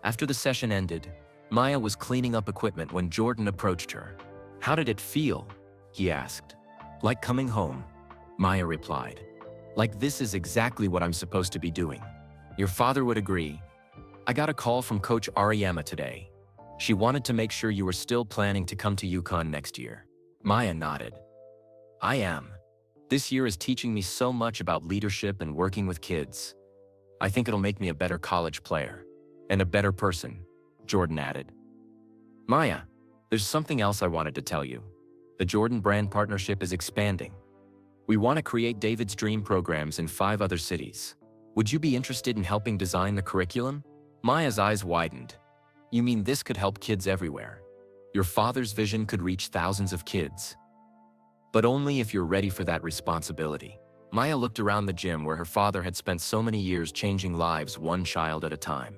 After the session ended, Maya was cleaning up equipment when Jordan approached her. "How did it feel?" he asked. "Like coming home," Maya replied. "Like this is exactly what I'm supposed to be doing. Your father would agree. I got a call from Coach Ariyama today. She wanted to make sure you were still planning to come to UConn next year." Maya nodded. "I am. This year is teaching me so much about leadership and working with kids. I think it'll make me a better college player. And a better person," Jordan added. "Maya, there's something else I wanted to tell you. The Jordan brand partnership is expanding. We want to create David's Dream programs in 5 other cities. Would you be interested in helping design the curriculum?" Maya's eyes widened. "You mean this could help kids everywhere? Your father's vision could reach thousands of kids. But only if you're ready for that responsibility." Maya looked around the gym where her father had spent so many years changing lives one child at a time.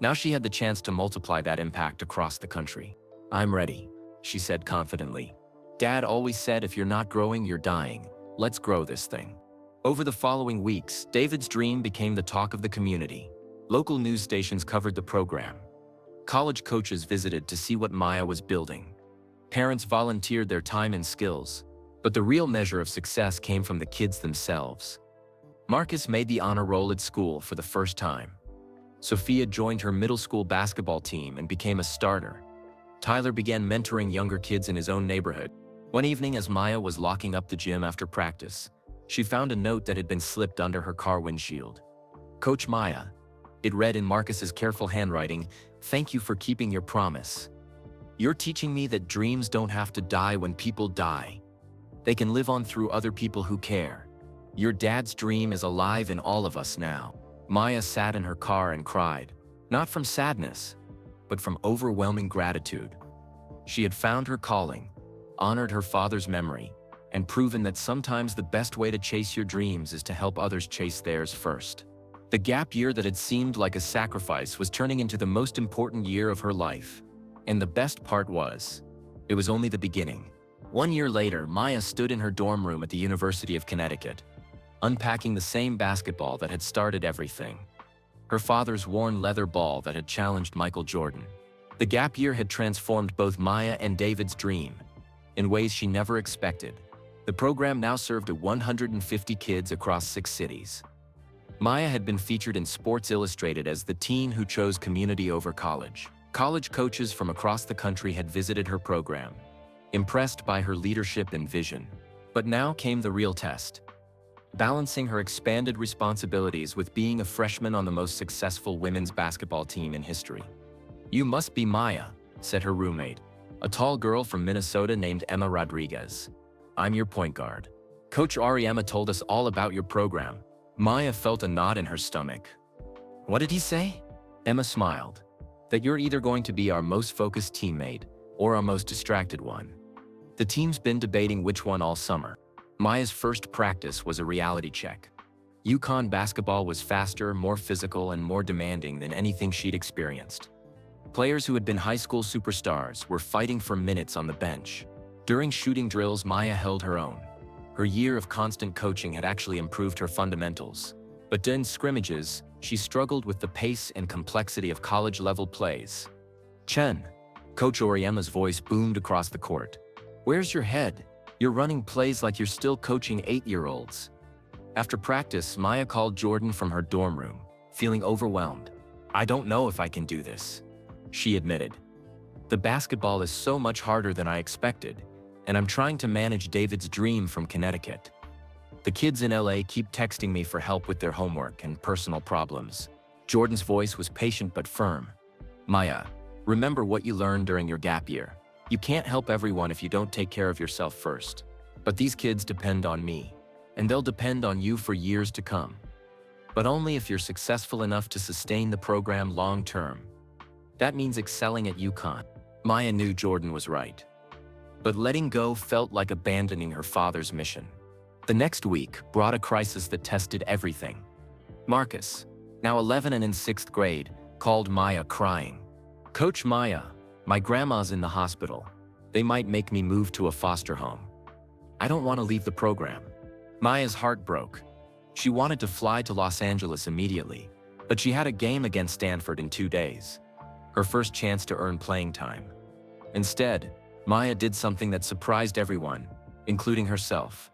Now she had the chance to multiply that impact across the country. "I'm ready," she said confidently. "Dad always said if you're not growing, you're dying. Let's grow this thing." Over the following weeks, David's Dream became the talk of the community. Local news stations covered the program. College coaches visited to see what Maya was building. Parents volunteered their time and skills. But the real measure of success came from the kids themselves. Marcus made the honor roll at school for the first time. Sophia joined her middle school basketball team and became a starter. Tyler began mentoring younger kids in his own neighborhood. One evening, as Maya was locking up the gym after practice, she found a note that had been slipped under her car windshield. "Coach Maya," it read in Marcus's careful handwriting, "thank you for keeping your promise. You're teaching me that dreams don't have to die when people die. They can live on through other people who care. Your dad's dream is alive in all of us now." Maya sat in her car and cried, not from sadness, but from overwhelming gratitude. She had found her calling, honored her father's memory, and proven that sometimes the best way to chase your dreams is to help others chase theirs first. The gap year that had seemed like a sacrifice was turning into the most important year of her life. And the best part was, it was only the beginning. 1 year later, Maya stood in her dorm room at the University of Connecticut, unpacking the same basketball that had started everything. Her father's worn leather ball that had challenged Michael Jordan. The gap year had transformed both Maya and David's Dream in ways she never expected. The program now served 150 kids across 6 cities. Maya had been featured in Sports Illustrated as the teen who chose community over college. College coaches from across the country had visited her program, impressed by her leadership and vision. But now came the real test. Balancing her expanded responsibilities with being a freshman on the most successful women's basketball team in history. "You must be Maya," said her roommate, a tall girl from Minnesota named Emma Rodriguez. "I'm your point guard. Coach Ariyama told us all about your program." Maya felt a knot in her stomach. "What did he say?" Emma smiled. that you're either going to be our most focused teammate or our most distracted one. The team's been debating which one all summer. Maya's first practice was a reality check. UConn basketball was faster, more physical, and more demanding than anything she'd experienced. Players who had been high school superstars were fighting for minutes on the bench. During shooting drills, Maya held her own. Her year of constant coaching had actually improved her fundamentals. But during scrimmages, she struggled with the pace and complexity of college-level plays. "Chen," Coach Oriema's voice boomed across the court. "Where's your head? You're running plays like you're still coaching 8-year-olds." After practice, Maya called Jordan from her dorm room, feeling overwhelmed. "I don't know if I can do this," she admitted. "The basketball is so much harder than I expected, and I'm trying to manage David's dream from Connecticut. The kids in LA keep texting me for help with their homework and personal problems." Jordan's voice was patient but firm. "Maya, remember what you learned during your gap year. You can't help everyone if you don't take care of yourself first. But these kids depend on me, and they'll depend on you for years to come. But only if you're successful enough to sustain the program long term. That means excelling at UConn." Maya knew Jordan was right. But letting go felt like abandoning her father's mission. The next week brought a crisis that tested everything. Marcus, now 11 and in 6th grade, called Maya crying. "Coach Maya, my grandma's in the hospital. They might make me move to a foster home. I don't want to leave the program." Maya's heart broke. She wanted to fly to Los Angeles immediately, but she had a game against Stanford in 2 days. Her first chance to earn playing time. Instead, Maya did something that surprised everyone, including herself.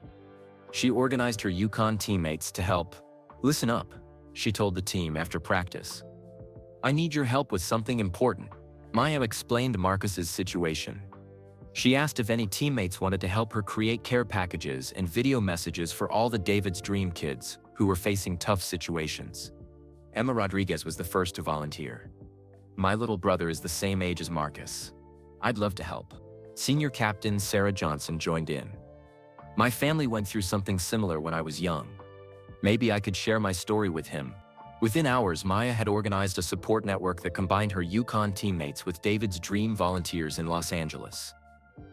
She organized her UConn teammates to help. "Listen up," she told the team after practice. "I need your help with something important." Maya explained Marcus's situation. She asked if any teammates wanted to help her create care packages and video messages for all the David's Dream kids who were facing tough situations. Emma Rodriguez was the first to volunteer. "My little brother is the same age as Marcus. I'd love to help." Senior captain Sarah Johnson joined in. "My family went through something similar when I was young. Maybe I could share my story with him." Within hours, Maya had organized a support network that combined her UConn teammates with David's Dream volunteers in Los Angeles.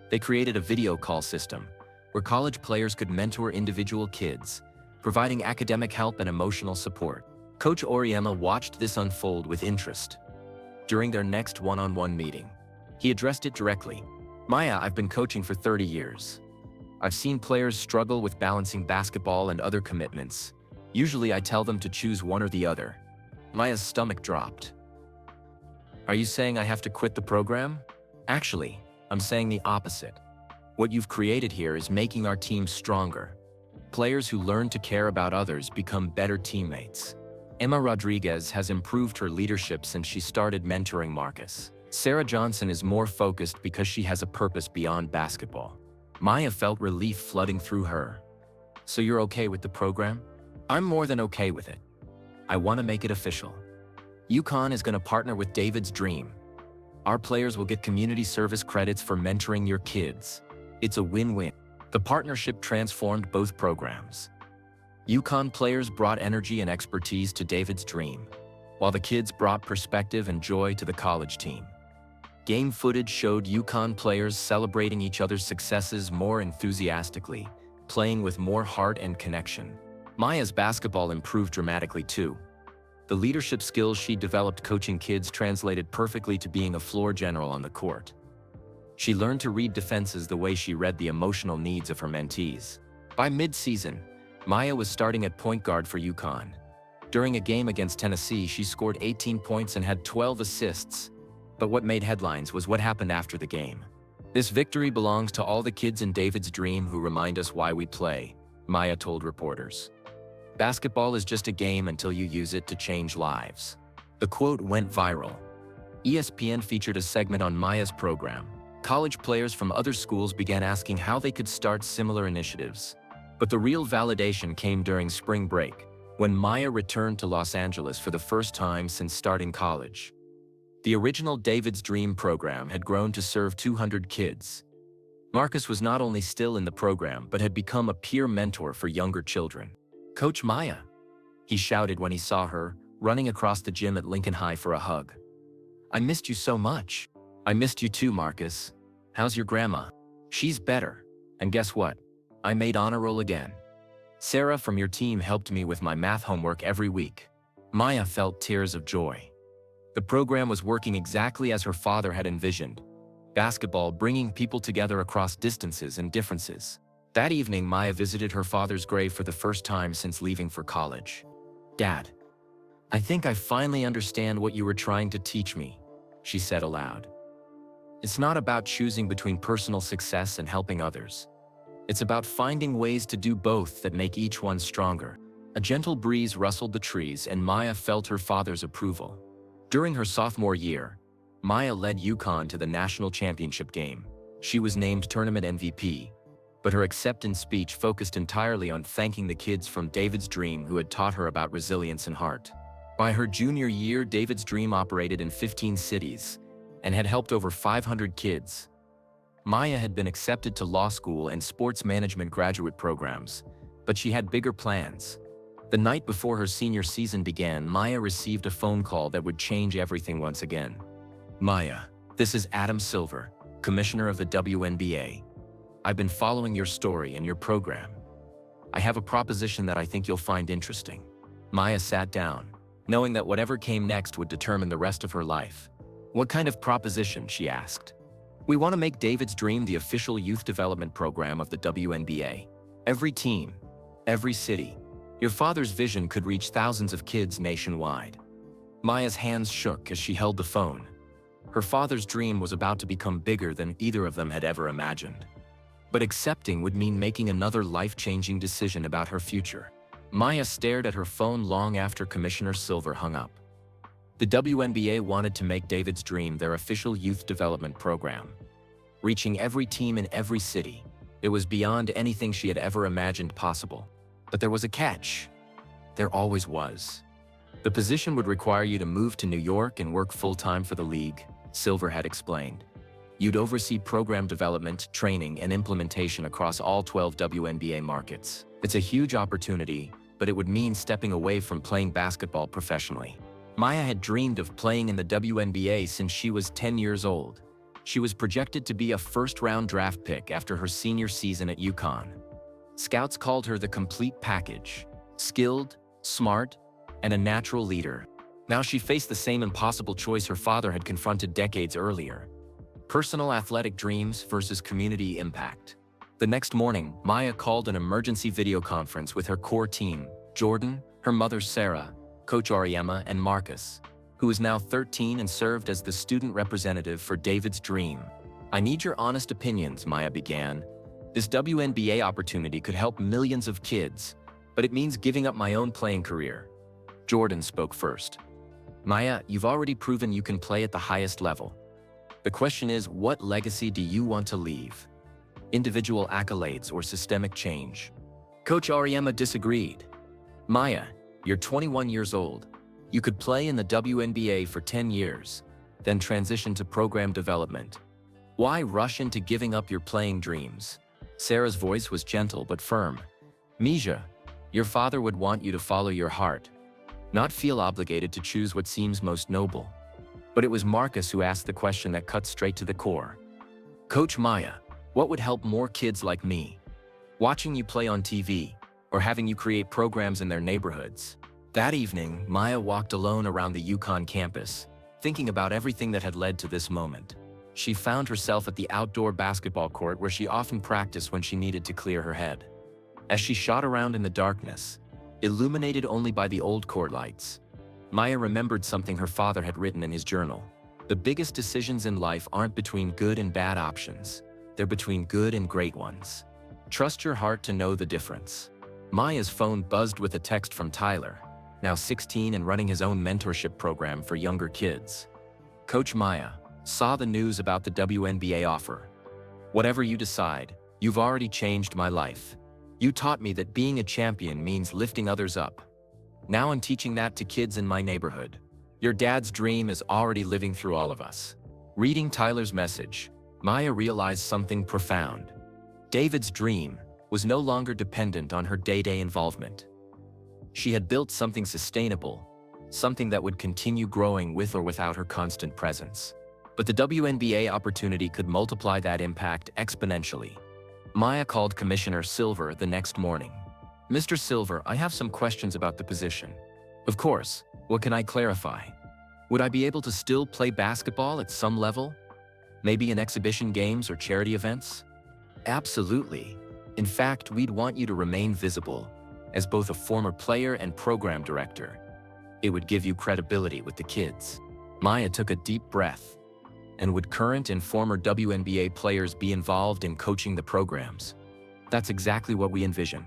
They created a video call system where college players could mentor individual kids, providing academic help and emotional support. Coach Oriema watched this unfold with interest. During their next one-on-one meeting, he addressed it directly. "Maya, I've been coaching for 30 years. I've seen players struggle with balancing basketball and other commitments. Usually I tell them to choose one or the other." Maya's stomach dropped. "Are you saying I have to quit the program?" "Actually, I'm saying the opposite. What you've created here is making our team stronger. Players who learn to care about others become better teammates." Emma Rodriguez has improved her leadership since she started mentoring Marcus. Sarah Johnson is more focused because she has a purpose beyond basketball. Maya felt relief flooding through her. "So you're okay with the program?" "I'm more than okay with it. I want to make it official. UConn is going to partner with David's Dream. Our players will get community service credits for mentoring your kids. It's a win-win." The partnership transformed both programs. UConn players brought energy and expertise to David's Dream, while the kids brought perspective and joy to the college team. Game footage showed UConn players celebrating each other's successes more enthusiastically, playing with more heart and connection. Maya's basketball improved dramatically too. The leadership skills she developed coaching kids translated perfectly to being a floor general on the court. She learned to read defenses the way she read the emotional needs of her mentees. By mid-season, Maya was starting at point guard for UConn. During a game against Tennessee, she scored 18 points and had 12 assists. But what made headlines was what happened after the game. "This victory belongs to all the kids in David's Dream who remind us why we play," Maya told reporters. "Basketball is just a game until you use it to change lives." The quote went viral. ESPN featured a segment on Maya's program. College players from other schools began asking how they could start similar initiatives. But the real validation came during spring break, when Maya returned to Los Angeles for the first time since starting college. The original David's Dream program had grown to serve 200 kids. Marcus was not only still in the program, but had become a peer mentor for younger children. "Coach Maya," he shouted when he saw her, running across the gym at Lincoln High for a hug. I missed you so much. I missed you too, Marcus. How's your grandma? She's better. And guess what? I made honor roll again. Sarah from your team helped me with my math homework every week. Maya felt tears of joy. The program was working exactly as her father had envisioned. Basketball bringing people together across distances and differences. That evening, Maya visited her father's grave for the first time since leaving for college. Dad, I think I finally understand what you were trying to teach me, she said aloud. It's not about choosing between personal success and helping others. It's about finding ways to do both that make each one stronger. A gentle breeze rustled the trees and Maya felt her father's approval. During her sophomore year, Maya led UConn to the national championship game. She was named tournament MVP, but her acceptance speech focused entirely on thanking the kids from David's Dream who had taught her about resilience and heart. By her junior year, David's Dream operated in 15 cities and had helped over 500 kids. Maya had been accepted to law school and sports management graduate programs, but she had bigger plans. The night before her senior season began, Maya received a phone call that would change everything once again. Maya, this is Adam Silver, commissioner of the WNBA. I've been following your story and your program. I have a proposition that I think you'll find interesting. Maya sat down, knowing that whatever came next would determine the rest of her life. What kind of proposition, she asked. We want to make David's Dream the official youth development program of the WNBA. Every team, every city. Your father's vision could reach thousands of kids nationwide. Maya's hands shook as she held the phone. Her father's dream was about to become bigger than either of them had ever imagined. But accepting would mean making another life-changing decision about her future. Maya stared at her phone long after Commissioner Silver hung up. The WNBA wanted to make David's Dream their official youth development program, reaching every team in every city. It was beyond anything she had ever imagined possible. But there was a catch. There always was. The position would require you to move to New York and work full-time for the league, Silver had explained. You'd oversee program development, training, and implementation across all 12 WNBA markets. It's a huge opportunity, but it would mean stepping away from playing basketball professionally. Maya had dreamed of playing in the WNBA since she was 10 years old. She was projected to be a first-round draft pick after her senior season at UConn. Scouts called her the complete package, skilled, smart, and a natural leader. Now she faced the same impossible choice her father had confronted decades earlier. Personal athletic dreams versus community impact. The next morning, Maya called an emergency video conference with her core team, Jordan, her mother Sarah, Coach Ariema, and Marcus, who is now 13 and served as the student representative for David's Dream. I need your honest opinions, Maya began. This WNBA opportunity could help millions of kids, but it means giving up my own playing career. Jordan spoke first. Maya, you've already proven you can play at the highest level. The question is, what legacy do you want to leave? Individual accolades or systemic change? Coach Ariema disagreed. Maya, you're 21 years old. You could play in the WNBA for 10 years, then transition to program development. Why rush into giving up your playing dreams? Sarah's voice was gentle but firm. Misha, your father would want you to follow your heart, not feel obligated to choose what seems most noble. But it was Marcus who asked the question that cut straight to the core. Coach Maya, what would help more kids like me? Watching you play on TV, or having you create programs in their neighborhoods? That evening, Maya walked alone around the UConn campus, thinking about everything that had led to this moment. She found herself at the outdoor basketball court where she often practiced when she needed to clear her head. As she shot around in the darkness, illuminated only by the old court lights, Maya remembered something her father had written in his journal. The biggest decisions in life aren't between good and bad options. They're between good and great ones. Trust your heart to know the difference. Maya's phone buzzed with a text from Tyler, now 16 and running his own mentorship program for younger kids. Coach Maya, saw the news about the WNBA offer. Whatever you decide, you've already changed my life. You taught me that being a champion means lifting others up. Now I'm teaching that to kids in my neighborhood. Your dad's dream is already living through all of us. Reading Tyler's message, Maya realized something profound. David's dream was no longer dependent on her day-to-day involvement. She had built something sustainable, something that would continue growing with or without her constant presence. But the WNBA opportunity could multiply that impact exponentially. Maya called Commissioner Silver the next morning. "Mr. Silver, I have some questions about the position." "Of course. What can I clarify?" "Would I be able to still play basketball at some level? Maybe in exhibition games or charity events?" "Absolutely. In fact, we'd want you to remain visible as both a former player and program director. It would give you credibility with the kids." Maya took a deep breath. "And would current and former WNBA players be involved in coaching the programs?" "That's exactly what we envision.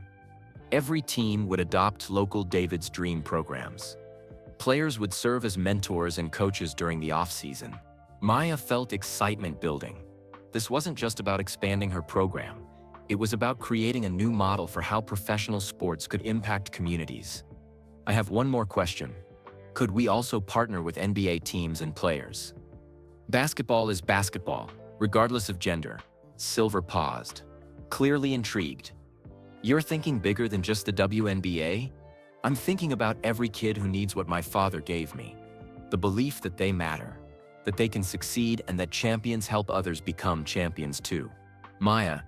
Every team would adopt local David's Dream programs. Players would serve as mentors and coaches during the off-season." Maya felt excitement building. This wasn't just about expanding her program. It was about creating a new model for how professional sports could impact communities. "I have one more question. Could we also partner with NBA teams and players?" "Basketball is basketball, regardless of gender." Silver paused, clearly intrigued. "You're thinking bigger than just the WNBA?" "I'm thinking about every kid who needs what my father gave me. The belief that they matter, that they can succeed, and that champions help others become champions too." "Maya,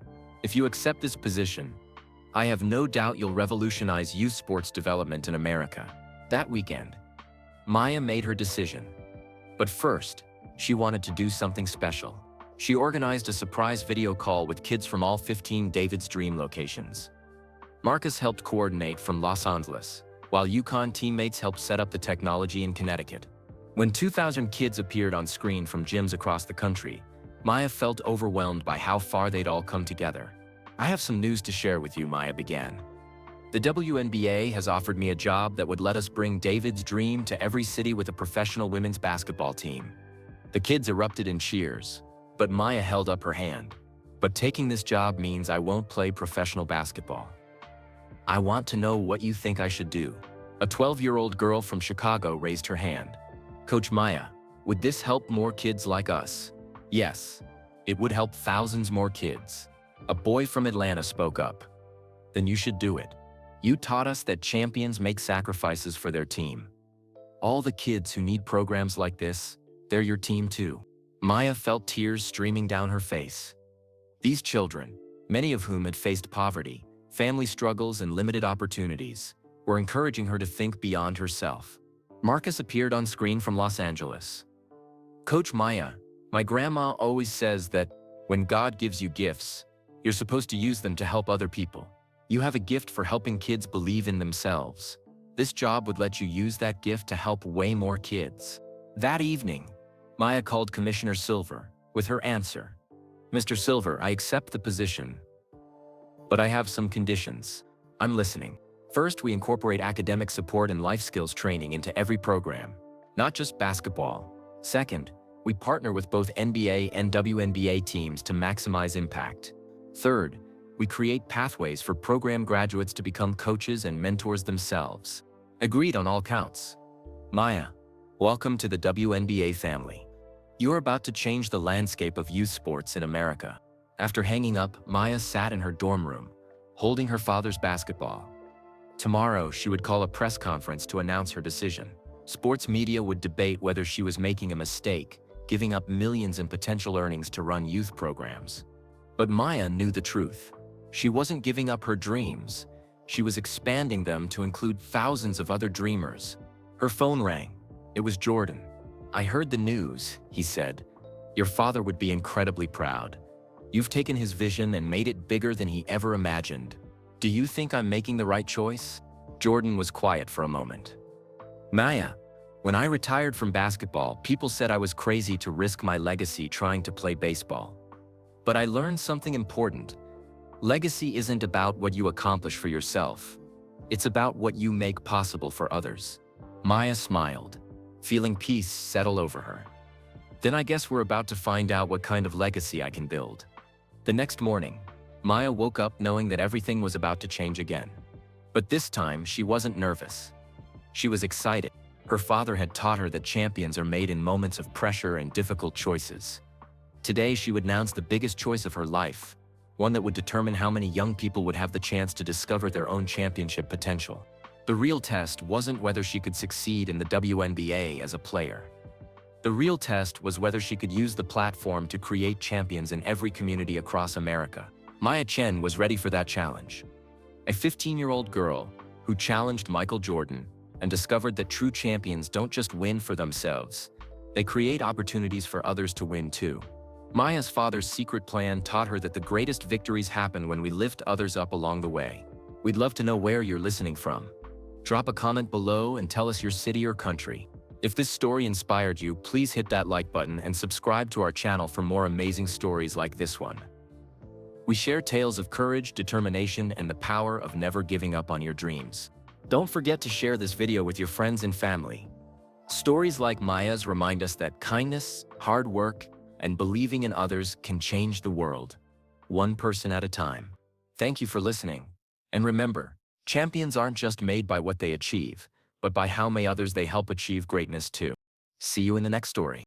if you accept this position, I have no doubt you'll revolutionize youth sports development in America." That weekend, Maya made her decision. But first, she wanted to do something special. She organized a surprise video call with kids from all 15 David's Dream locations. Marcus helped coordinate from Los Angeles, while UConn teammates helped set up the technology in Connecticut. When 2,000 kids appeared on screen from gyms across the country, Maya felt overwhelmed by how far they'd all come together. "I have some news to share with you," Maya began. "The WNBA has offered me a job that would let us bring David's Dream to every city with a professional women's basketball team." The kids erupted in cheers, but Maya held up her hand. "But taking this job means I won't play professional basketball. I want to know what you think I should do." A 12-year-old girl from Chicago raised her hand. "Coach Maya, would this help more kids like us?" "Yes, it would help thousands more kids." A boy from Atlanta spoke up. "Then you should do it. You taught us that champions make sacrifices for their team. All the kids who need programs like this, they're your team too." Maya felt tears streaming down her face. These children, many of whom had faced poverty, family struggles, and limited opportunities, were encouraging her to think beyond herself. Marcus appeared on screen from Los Angeles. "Coach Maya, my grandma always says that when God gives you gifts, you're supposed to use them to help other people. You have a gift for helping kids believe in themselves. This job would let you use that gift to help way more kids." That evening, Maya called Commissioner Silver with her answer. "Mr. Silver, I accept the position, but I have some conditions." "I'm listening." "First, we incorporate academic support and life skills training into every program, not just basketball. Second, we partner with both NBA and WNBA teams to maximize impact. Third, we create pathways for program graduates to become coaches and mentors themselves." Agreed on all counts. "Maya, welcome to the WNBA family. You're about to change the landscape of youth sports in America." After hanging up, Maya sat in her dorm room, holding her father's basketball. Tomorrow, she would call a press conference to announce her decision. Sports media would debate whether she was making a mistake, giving up millions in potential earnings to run youth programs. But Maya knew the truth. She wasn't giving up her dreams. She was expanding them to include thousands of other dreamers. Her phone rang. It was Jordan. "I heard the news," he said. "Your father would be incredibly proud. You've taken his vision and made it bigger than he ever imagined. Do you think I'm making the right choice?" Jordan was quiet for a moment. "Maya, when I retired from basketball, people said I was crazy to risk my legacy trying to play baseball. But I learned something important. Legacy isn't about what you accomplish for yourself. It's about what you make possible for others." Maya smiled, feeling peace settle over her. "Then I guess we're about to find out what kind of legacy I can build." The next morning, Maya woke up knowing that everything was about to change again. But this time, she wasn't nervous. She was excited. Her father had taught her that champions are made in moments of pressure and difficult choices. Today, she would announce the biggest choice of her life, one that would determine how many young people would have the chance to discover their own championship potential. The real test wasn't whether she could succeed in the WNBA as a player. The real test was whether she could use the platform to create champions in every community across America. Maya Chen was ready for that challenge. A 15-year-old girl who challenged Michael Jordan and discovered that true champions don't just win for themselves, they create opportunities for others to win too. Maya's father's secret plan taught her that the greatest victories happen when we lift others up along the way. We'd love to know where you're listening from. Drop a comment below and tell us your city or country. If this story inspired you, please hit that like button and subscribe to our channel for more amazing stories like this one. We share tales of courage, determination, and the power of never giving up on your dreams. Don't forget to share this video with your friends and family. Stories like Maya's remind us that kindness, hard work, and believing in others can change the world, one person at a time. Thank you for listening. And remember, champions aren't just made by what they achieve, but by how many others they help achieve greatness too. See you in the next story.